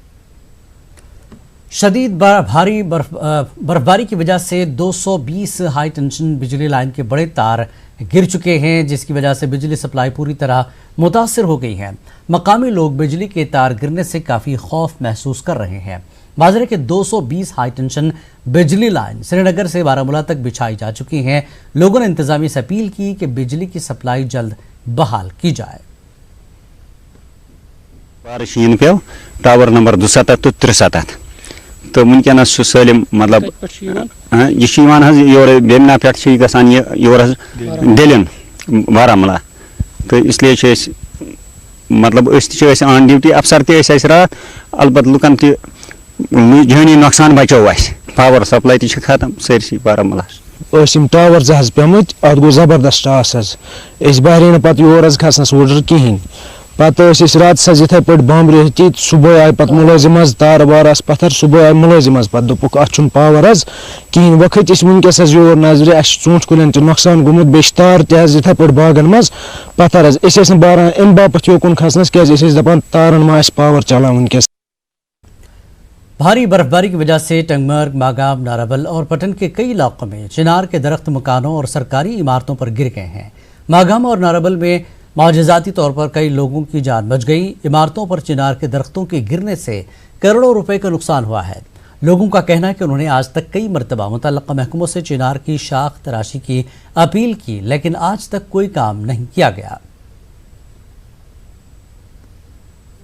S1: शदीद भारी बर्फबारी की वजह से 220 हाई टेंशन बिजली लाइन के बड़े तार गिर चुके हैं, जिसकी वजह से बिजली सप्लाई पूरी तरह मुतासर हो गई है। मकामी लोग बिजली के तार गिरने से काफ़ी खौफ महसूस कर रहे हैं। बाजरे के 220 हाई टेंशन बिजली लाइन श्रीनगर से बारामूला तक बिछाई जा चुकी हैं। लोगों ने इंतजामिया से अपील की कि बिजली की सप्लाई जल्द बहाल की जाए।
S9: शीन पे टावर नंबर 2 तो 63 तो वनकस सलम मतलब योर बेमना पे गसान योर दिलन बारामूला, तो इसलिए मतलब ऑन ड्यूटी अफसर तस रात अलबत् लुकन जहनी नुकसान बचो पावर सप्लाई ती खत्म सरसी बारामूला
S8: टावर 2 पेमुत अत गो जबरदस्त टास बहरे पे योर खसनस वोडर कहें पत रात इथे पे बम्बरे तीत सुबह आये पे मुलाजिम तार वार पत्थर सुबह आये मुलाजिम पे दोपुक अत पावर कहें वो खस वनकस योर नजर ूंठ कुलन नुकसान गोमुत बे तार तथे पे बागन मज पत्थर बारान अम बापत योकुन खसनस क्या दपान तारन मा पावर चलान वनकस।
S1: भारी बर्फबारी की वजह से टंगमर, मागाम, नाराबल और पटन के कई इलाकों में चिनार के दरख्त मकानों और सरकारी इमारतों पर गिर गए हैं। मागाम और नाराबल में मौजज़ाती तौर पर कई लोगों की जान बच गई। इमारतों पर चिनार के दरख्तों के गिरने से करोड़ों रुपए का नुकसान हुआ है। लोगों का कहना है कि उन्होंने आज तक कई मरतबा मुतल्लका महकमों से चिनार की शाख तराशी की अपील की, लेकिन आज तक कोई काम नहीं किया गया।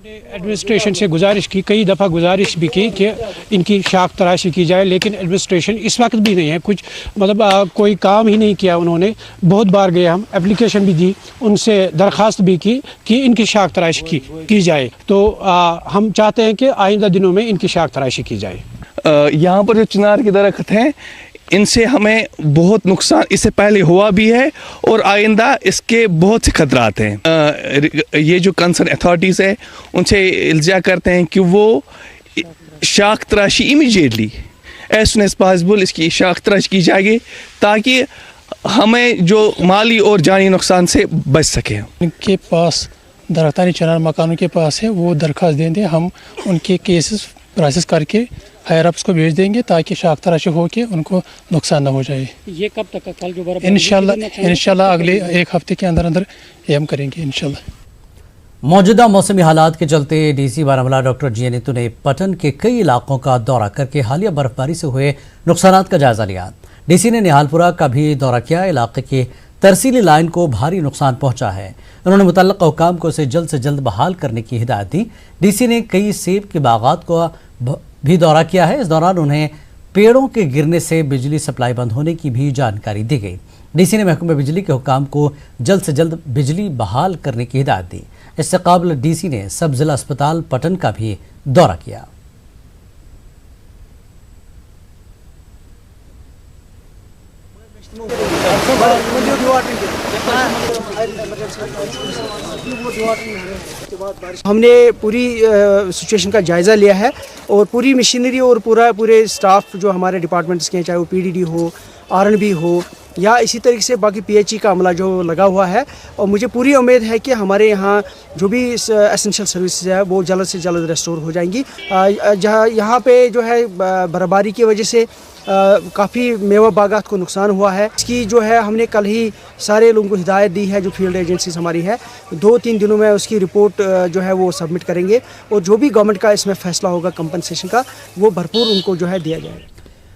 S10: एडमिनिस्ट्रेशन से गुजारिश की, कई दफ़ा गुजारिश भी की कि इनकी शाख तराशी की जाए, लेकिन एडमिनिस्ट्रेशन इस वक्त भी नहीं है, कुछ मतलब कोई काम ही नहीं किया उन्होंने। बहुत बार गए, हम एप्लीकेशन भी दी, उनसे दरख्वास्त भी की कि इनकी शाख तराशी की जाए। तो हम चाहते हैं कि आइंदा दिनों में इनकी शाख तराशी की जाए।
S25: यहाँ पर जो चिनार के दरख्त हैं इनसे हमें बहुत नुकसान इससे पहले हुआ भी है और आइंदा इसके बहुत से खतरात हैं। ये जो कंसर्न अथॉरिटीज़ है उनसे इल्जा करते हैं कि वो शाख तराशी immediately as soon as possible इसकी शाख तराशी की जाएगी, ताकि हमें जो माली और जानी नुकसान से बच सके।
S10: उनके पास दरख्तानी चिनार मकानों के पास है, वो दरख्वास्त दें, हम उनके केसेस प्रोसेस करके हायर अप्स को भेज देंगे ताकि शाख तराशी हो के उनको नुकसान न हो जाए।
S3: ये कब तक का कल जो
S10: इंशाल्लाह अगले एक हफ्ते के अंदर अंदर ये हम करेंगे इंशाल्लाह।
S1: मौजूदा मौसमी हालात के चलते डीसी बारामूला डॉक्टर जी नीतू ने पटन के कई इलाकों का दौरा करके हालिया बर्फबारी से हुए नुकसानात का जायजा लिया। डीसी ने निहालपुरा का भी दौरा किया। इलाके की तरसीली लाइन को भारी नुकसान पहुंचा है। उन्होंने मुतल्लिक़ हुकाम को इसे जल्द बहाल करने की हिदायत दी। डीसी ने कई सेब के बागात को भी दौरा किया है। इस दौरान उन्हें पेड़ों के गिरने से बिजली सप्लाई बंद होने की भी जानकारी दी गई। डीसी ने महकमे बिजली के हुकाम को जल्द से जल्द बिजली बहाल करने की हिदायत दी। इससे काबिल डीसी ने सब जिला अस्पताल पटन का भी दौरा किया।
S6: हमने पूरी सिचुएशन का जायज़ा लिया है और पूरी मशीनरी और पूरे स्टाफ जो हमारे डिपार्टमेंट्स के हैं, चाहे वो पीडीडी हो, आरएनबी हो या इसी तरीके से बाकी पीएचई का अमला जो लगा हुआ है, और मुझे पूरी उम्मीद है कि हमारे यहाँ जो भी एसेंशियल सर्विसेज है वो जल्द से जल्द रेस्टोर हो जाएंगी। जहाँ यहाँ पे जो है बर्फबारी की वजह से काफ़ी मेवा बागात को नुकसान हुआ है। इसकी जो है हमने कल ही सारे लोगों को हिदायत दी है, जो फील्ड एजेंसीज हमारी है, 2-3 दिनों में उसकी रिपोर्ट जो है वो सबमिट करेंगे और जो भी गवर्नमेंट का इसमें फैसला होगा कंपनसेशन का, वो भरपूर उनको जो है दिया जाएगा।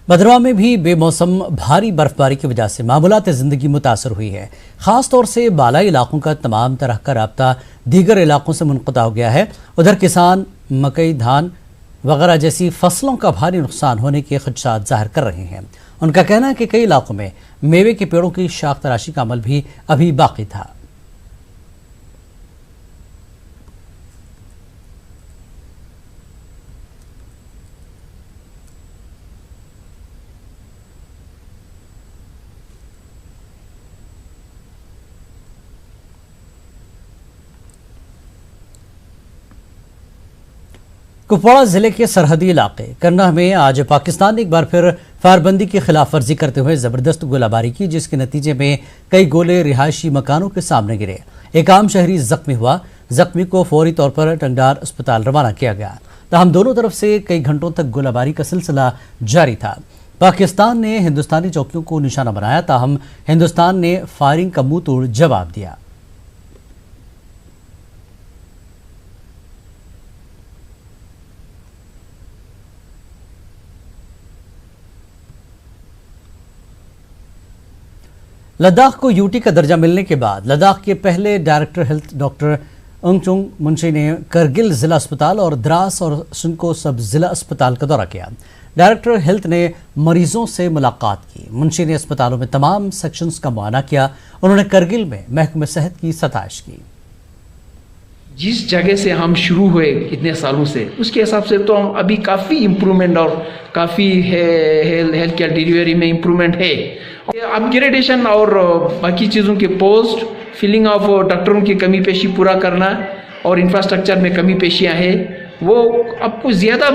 S1: भद्रवाह में भी बेमौसम भारी बर्फबारी की वजह से मामूलात ज़िंदगी मुतासर हुई है। ख़ास तौर से बालाई इलाकों का तमाम तरह का राब्ता दीगर इलाकों से मुनक़ता हो गया है। उधर किसान मकई, धान वगैरह जैसी फसलों का भारी नुकसान होने के खदशात ज़ाहिर कर रहे हैं। उनका कहना है कि कई इलाकों में मेवे के पेड़ों की शाख तराशी का अमल भी अभी बाकी था। कुपवाड़ा जिले के सरहदी इलाके करनाह में आज पाकिस्तान ने एक बार फिर फायरबंदी की खिलाफ वर्जी करते हुए जबरदस्त गोलाबारी की, जिसके नतीजे में कई गोले रिहायशी मकानों के सामने गिरे। एक आम शहरी जख्मी हुआ। जख्मी को फौरी तौर पर टंगडार अस्पताल रवाना किया गया। ताहम दोनों तरफ से कई घंटों तक गोलाबारी का सिलसिला जारी था। पाकिस्तान ने हिंदुस्तानी चौकियों को निशाना बनाया, ताहम हिंदुस्तान ने फायरिंग का मुंह तोड़ जवाब दिया। लद्दाख को यूटी का दर्जा मिलने के बाद लद्दाख के पहले डायरेक्टर हेल्थ डॉक्टर अंगचुंग मुंशी ने करगिल जिला अस्पताल और द्रास और सुनको सब जिला अस्पताल का दौरा किया। डायरेक्टर हेल्थ ने मरीजों से मुलाकात की। मुंशी ने अस्पतालों में तमाम सेक्शंस का मुआयना किया। उन्होंने करगिल में महकमे सेहत की सताइश की।
S11: जिस जगह से हम शुरू हुए इतने सालों से, उसके हिसाब से तो हम अभी काफ़ी इम्प्रूवमेंट और काफ़ी हेल्थ केयर डिलीवरी में इम्प्रूवमेंट है। अपग्रेडेशन और बाकी चीज़ों के पोस्ट फिलिंग ऑफ डॉक्टरों की कमी पेशी पूरा करना और इंफ्रास्ट्रक्चर में कमी पेशियाँ हैं, वो अब कुछ ज़्यादा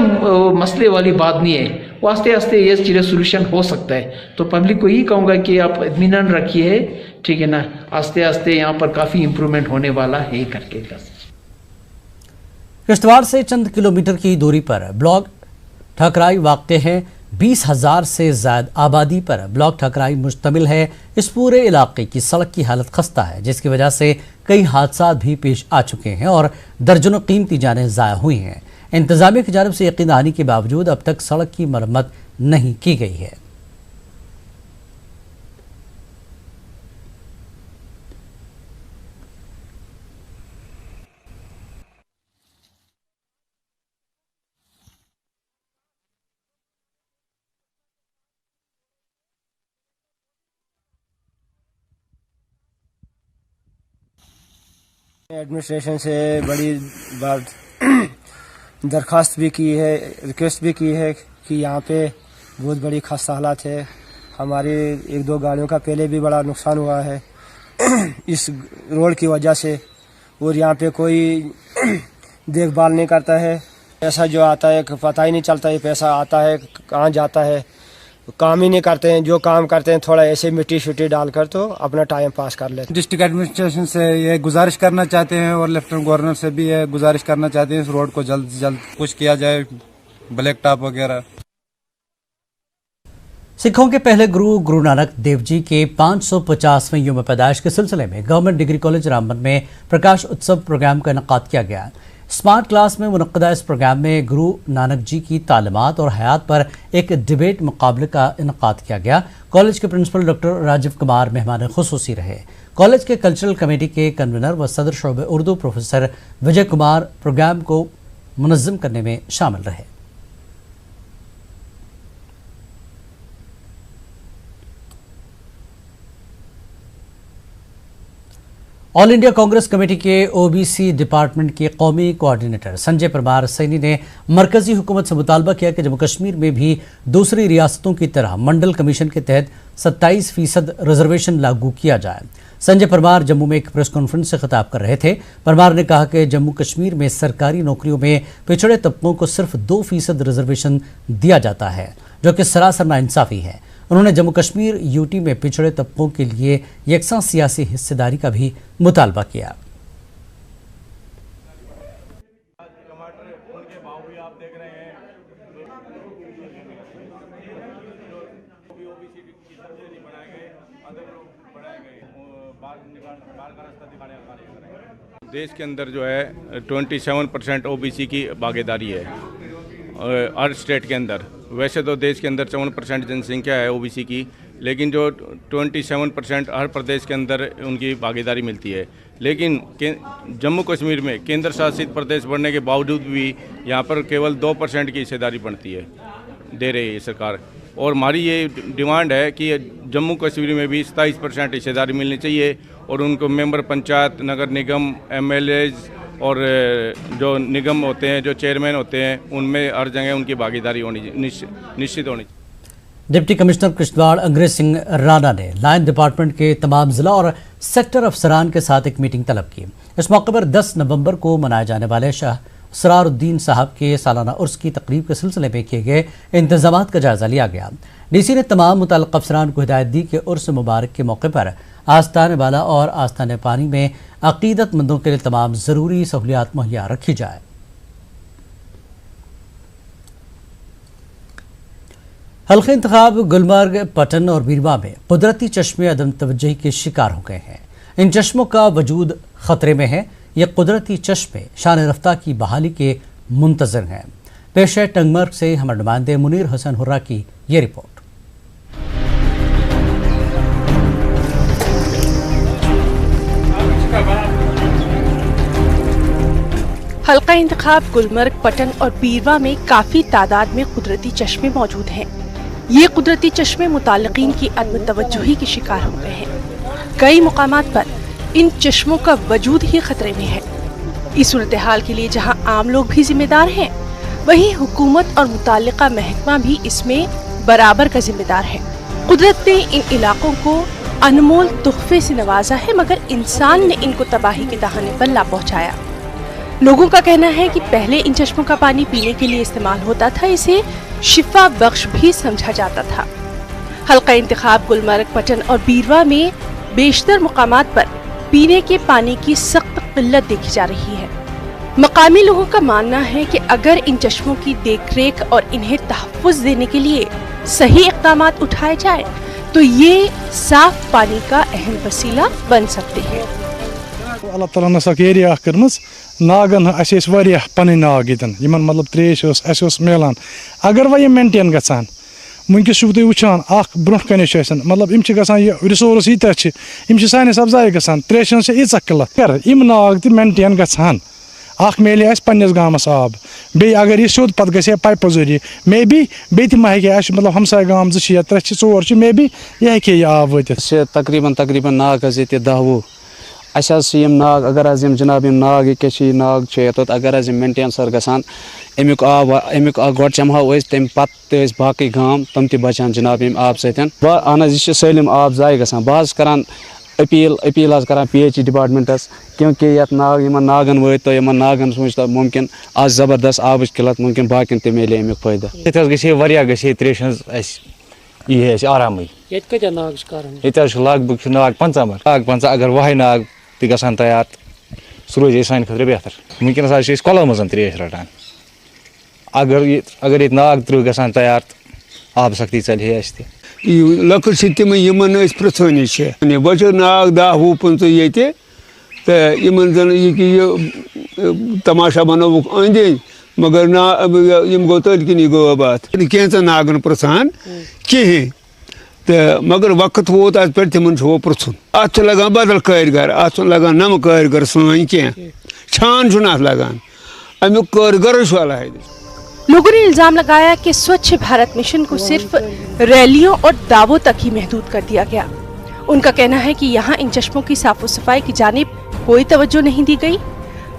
S11: मसले वाली बात नहीं है। वो आस्ते आस्ते ये चीज़ें सोल्यूशन हो सकता है। तो पब्लिक को यही कहूँगा कि आप इत्मीनान रखिए, ठीक है ना, आस्ते आस्ते यहाँ पर काफ़ी इम्प्रूवमेंट होने वाला है करके।
S1: किश्तवाड़ से चंद किलोमीटर की दूरी पर ब्लॉक ठकराई वाक़ है। 20,000 से ज़्यादा आबादी पर ब्लॉक ठकराई मुश्तमिल है। इस पूरे इलाके की सड़क की हालत खस्ता है, जिसकी वजह से कई हादसा भी पेश आ चुके हैं और दर्जनों कीमती जानें ज़ाया हुई हैं। इंतज़ामिया की जानिब से यकीन दहानी के बावजूद अब तक सड़क की मरम्मत नहीं की गई है।
S12: एडमिनिस्ट्रेशन से बड़ी बार दरख्वास्त भी की है, रिक्वेस्ट भी की है कि यहाँ पे बहुत बड़ी खस्ता हालात है। हमारी 1-2 गाड़ियों का पहले भी बड़ा नुकसान हुआ है इस रोड की वजह से, और यहाँ पे कोई देखभाल नहीं करता है। पैसा जो आता है पता ही नहीं चलता है पैसा आता है कहाँ जाता है। काम ही नहीं करते हैं, जो काम करते हैं थोड़ा ऐसे मिट्टी शुट्टी डालकर तो अपना टाइम पास कर लेते हैं।
S13: डिस्ट्रिक्ट एडमिनिस्ट्रेशन से ये गुजारिश करना चाहते हैं और लेफ्टिनेंट गवर्नर से भी ये गुजारिश करना चाहते हैं इस रोड को जल्द से जल्द कुछ किया जाए ब्लैक टॉप वगैरह।
S1: सिखों के पहले गुरु गुरु नानक देव जी के 550वें यौम पैदाइश के सिलसिले में गवर्नमेंट डिग्री कॉलेज रामबन में प्रकाश उत्सव प्रोग्राम का इनेकाद किया गया। स्मार्ट क्लास में मुनक्कदा इस प्रोग्राम में गुरु नानक जी की तालीमात और हयात पर एक डिबेट मुकाबले का इनेकाद किया गया। कॉलेज के प्रिंसिपल डॉक्टर राजीव कुमार मेहमान खुसूसी रहे। कॉलेज के कल्चरल कमेटी के कन्वीनर व सदर शोबे उर्दू प्रोफेसर विजय कुमार प्रोग्राम को मुनज़्ज़म करने में शामिल रहे। ऑल इंडिया कांग्रेस कमेटी के ओबीसी डिपार्टमेंट के कौमी कोऑर्डिनेटर संजय परमार सैनी ने मरकजी हुकूमत से मुतालबा किया कि जम्मू कश्मीर में भी दूसरी रियासतों की तरह मंडल कमीशन के तहत 27% रिजर्वेशन लागू किया जाए। संजय परमार जम्मू में एक प्रेस कॉन्फ्रेंस से खिताब कर रहे थे। परमार ने कहा कि जम्मू कश्मीर में सरकारी नौकरियों में पिछड़े तबकों को सिर्फ 2% रिजर्वेशन दिया जाता है, जो कि सरासर नाइंसाफी है। उन्होंने जम्मू कश्मीर यूटी में पिछड़े तबकों के लिए यकसा सियासी हिस्सेदारी का भी मुतालबा किया।
S23: देश के अंदर जो है 27% ओबीसी की भागीदारी है हर स्टेट के अंदर। वैसे तो देश के अंदर 54% जनसंख्या है ओबीसी की, लेकिन जो 27% हर प्रदेश के अंदर उनकी भागीदारी मिलती है। लेकिन जम्मू कश्मीर में केंद्र शासित प्रदेश बनने के बावजूद भी यहाँ पर केवल 2% की हिस्सेदारी बनती है, दे रही है सरकार। और हमारी ये डिमांड है कि जम्मू कश्मीर में भी 27% हिस्सेदारी मिलनी चाहिए और उनको मेंबर पंचायत, नगर निगम, एमएलए और जो निगम होते हैं, जो चेयरमैन होते हैं, उनमें हर जगह उनकी भागीदारी होनी निश्चित होनी।
S1: डिप्टी कमिश्नर किश्तवाड़ अंग्रेज सिंह राणा ने लाइन डिपार्टमेंट के तमाम जिला और सेक्टर अफसरान के साथ एक मीटिंग तलब की। इस मौके पर 10 नवंबर को मनाए जाने वाले शाह सरारुद्दीन साहब के सालाना उर्स की तकरीब के सिलसिले में किए गए इंतजामात का जायजा लिया गया। डीसी ने तमाम मुताल्लिक़ अफसरान को हिदायत दी कि उर्स मुबारक के मौके पर आस्तान वाला और आस्तान पानी में अकीदतमंदों के लिए तमाम ज़रूरी सहूलियात मुहैया रखी जाए। हल्के इंतखाब गुलमर्ग, पटन और बीरवा में कुदरती चश्मे अदम तवज्जुही के शिकार हो गए हैं। इन चश्मों का वजूद खतरे में है। ये कुदरती चश्मे शान रफ्ता की बहाली के मुंतज़र हैं। पेश है टंगमर्ग से हमारे नुमाइंदे मुनीर हसन हुर्रा की ये रिपोर्ट।
S3: हल्का इंतखाब गुलमर्ग, पटन और बीरवा में काफी तादाद में कुदरती चश्मे मौजूद हैं। ये कुदरती चश्मे मुताल्लिकीन की अदम तवज्जुही के शिकार हो गए हैं। कई मुकामात पर इन चश्मों का वजूद ही खतरे में है। इस सूरत हाल के लिए जहां आम लोग भी जिम्मेदार हैं, वहीं हुकूमत और मुताल्लिका महकमा भी इसमें बराबर का जिम्मेदार है। कुदरत ने इन इलाकों को अनमोल तोहफे से नवाजा है, मगर इंसान ने इनको तबाही के दहाने पर ला पहुंचाया। लोगों का कहना है कि पहले इन चश्मों का पानी पीने के लिए इस्तेमाल होता था, इसे शिफा बख्श भी समझा जाता था। हल्का इंतखाब गुलमर्ग, पटन और बीरवा में बेशतर मुकामात पर पीने के पानी की सख्त किल्लत देखी जा रही है। मकामी लोगों का मानना है कि अगर इन चश्मों की देखरेख और इन्हें तहफ़्फ़ुज़ देने के लिए सही इक़दामात उठाए जाए तो ये साफ पानी का अहम वसीला बन सकते हैं।
S7: अल्लाह ताला ने सक एरिया कर्मस नागन अस वारिया पन नाग यतन यमन मतलब त्रेश अस मिलान अगर वह मेंटेन गसान वनकस तुम वुचान ब्रोह कन मतलब इम रिसोर्स यूत सानिस अफजाई गसान त्रेशन से ईच किल्लत अगर यम नाग मेंटेन गसान मेले अस पन्निस गामस आब बे अगर यह सोद पत गए पाइप जरिए मे बी बे मा हे मतलब हमसाय गाम 2 3 4 मे बी यह हे आब वत
S14: तकरीबन नाग ये 10 यम नाग अगर यम जनाब यम नाग ये नाग योत अगर मेंटेन सर गसान अमुक आब गोड चमहो तम पे बाकी गाम तम बचान जनाब यम आब सहन यह सलम आब जाय गसान बह करान अपील करान PHE डिपार्टमेंटस क्योंकि ये नाग इन नागन वत तो इन नागन सोच मुमकिन आज ज़बरदस्त आब किल्लत मुमकिन बाकी ते मिले अमुक फायदा ये त्रेश यह आराम ये लग भग नाग 50 अगर वह नाग ग तैयार सह रोज सान खतर बेहतर वनकस कलो मज त्रेश रटान
S15: अगर ये नाग त्रुह गसान तैयार आब सख्ती चलि अस तह
S16: लकड़ से तम पृथानी बच नाग 10 वुह 15 ये तो ये तमाशा बनोक अंदि मगर ना गो तल किन गो बात कैंचन नागन पृछान कहें तो मगर वक्त वोत आज पे तिमन वो पृछुन अत लगान बदल कारीगर अत लगान नम कारीगर सन कह छान लगान अमुक कारीगर
S3: लोगों ने इल्जाम लगाया कि स्वच्छ भारत मिशन को सिर्फ रैलियों और दावों तक ही महदूद कर दिया गया। उनका कहना है कि यहाँ इन चश्मों की साफ सफाई की जानिब कोई तवज्जो नहीं दी गई।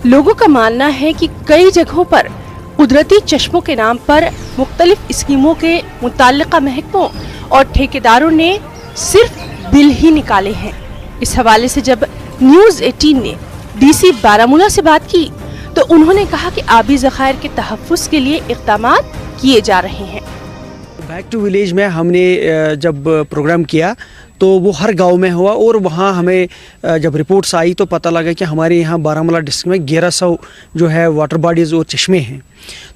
S3: लोगों का मानना है कि कई जगहों पर कुदरती चश्मों के नाम पर मुख्तलिफ स्कीमों के मुताल्लिका महकमों और ठेकेदारों ने सिर्फ बिल ही निकाले हैं। इस हवाले से जब न्यूज़ 18 ने DC बारामूला से बात की तो उन्होंने कहा कि आबी ज़खायर के तहफ़्फ़ुज़ के लिए इक़दामात किए जा रहे हैं।
S6: बैक टू विलेज में हमने जब प्रोग्राम किया तो वो हर गांव में हुआ और वहाँ हमें जब रिपोर्ट्स आई तो पता लगा कि हमारे यहाँ बारामूला डिस्ट्रिक्ट में 1100 जो है वाटर बॉडीज़ और चश्मे हैं।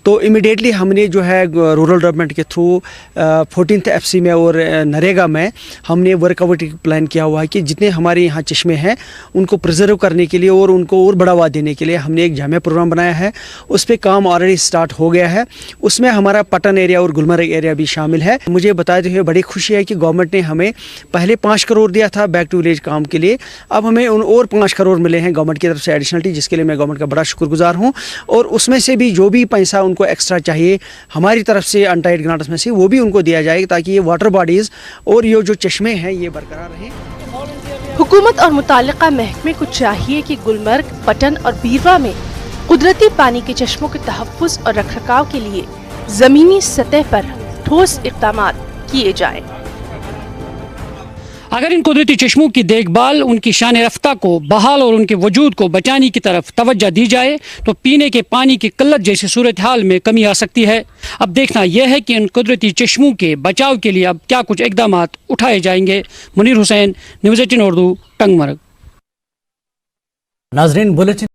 S6: तो इमिडिएटली हमने जो है रूरल डेवलपमेंट के थ्रू 14th FC में और नरेगा में हमने वर्कआउट प्लान किया हुआ है कि जितने हमारे यहाँ चश्मे हैं उनको प्रिजर्व करने के लिए और उनको और बढ़ावा देने के लिए हमने एक जामिया प्रोग्राम बनाया है। उस पर काम ऑलरेडी स्टार्ट हो गया है। उसमें हमारा पटन एरिया और गुलमर्ग एरिया भी शामिल है। मुझे बताते हुए बड़ी खुशी है कि गवर्नमेंट ने हमें पहले 5 करोड़ दिया था बैक टू विलेज काम के लिए, अब हमें और 5 करोड़ मिले हैं गवर्नमेंट की तरफ से एडिशनली, जिसके लिए मैं गवर्नमेंट का बड़ा शुक्रगुजार हूँ। और उसमें से भी जो भी पैसा उनको एक्स्ट्रा चाहिए हमारी तरफ से अनटाइड ग्रांट्स में से वो भी उनको दिया जाएगा ताकि ये वाटर बॉडीज़ और ये जो चश्मे हैं ये बरकरार रहें।
S3: हुकूमत और मुताल्लिका महकमे को चाहिए कि गुलमर्ग, पटन और बीरवा में कुदरती पानी के चश्मों के तहफ़्फ़ुज़ और रखरखाव के लिए ज़मीनी सतह पर ठोस इक़दामात किए जाएं।
S17: अगर इन कुदरती चश्मों की देखभाल, उनकी शान रफ्ता को बहाल और उनके वजूद को बचाने की तरफ तवज्जो दी जाए तो पीने के पानी की किल्लत जैसी सूरत हाल में कमी आ सकती है। अब देखना यह है कि इन कुदरती चश्मों के बचाव के लिए अब क्या कुछ इक़दामात उठाए जाएंगे। मुनीर हुसैन, न्यूज़ 18 उर्दू, टंगमर्ग।
S1: नाज़रीन, बुलेटिन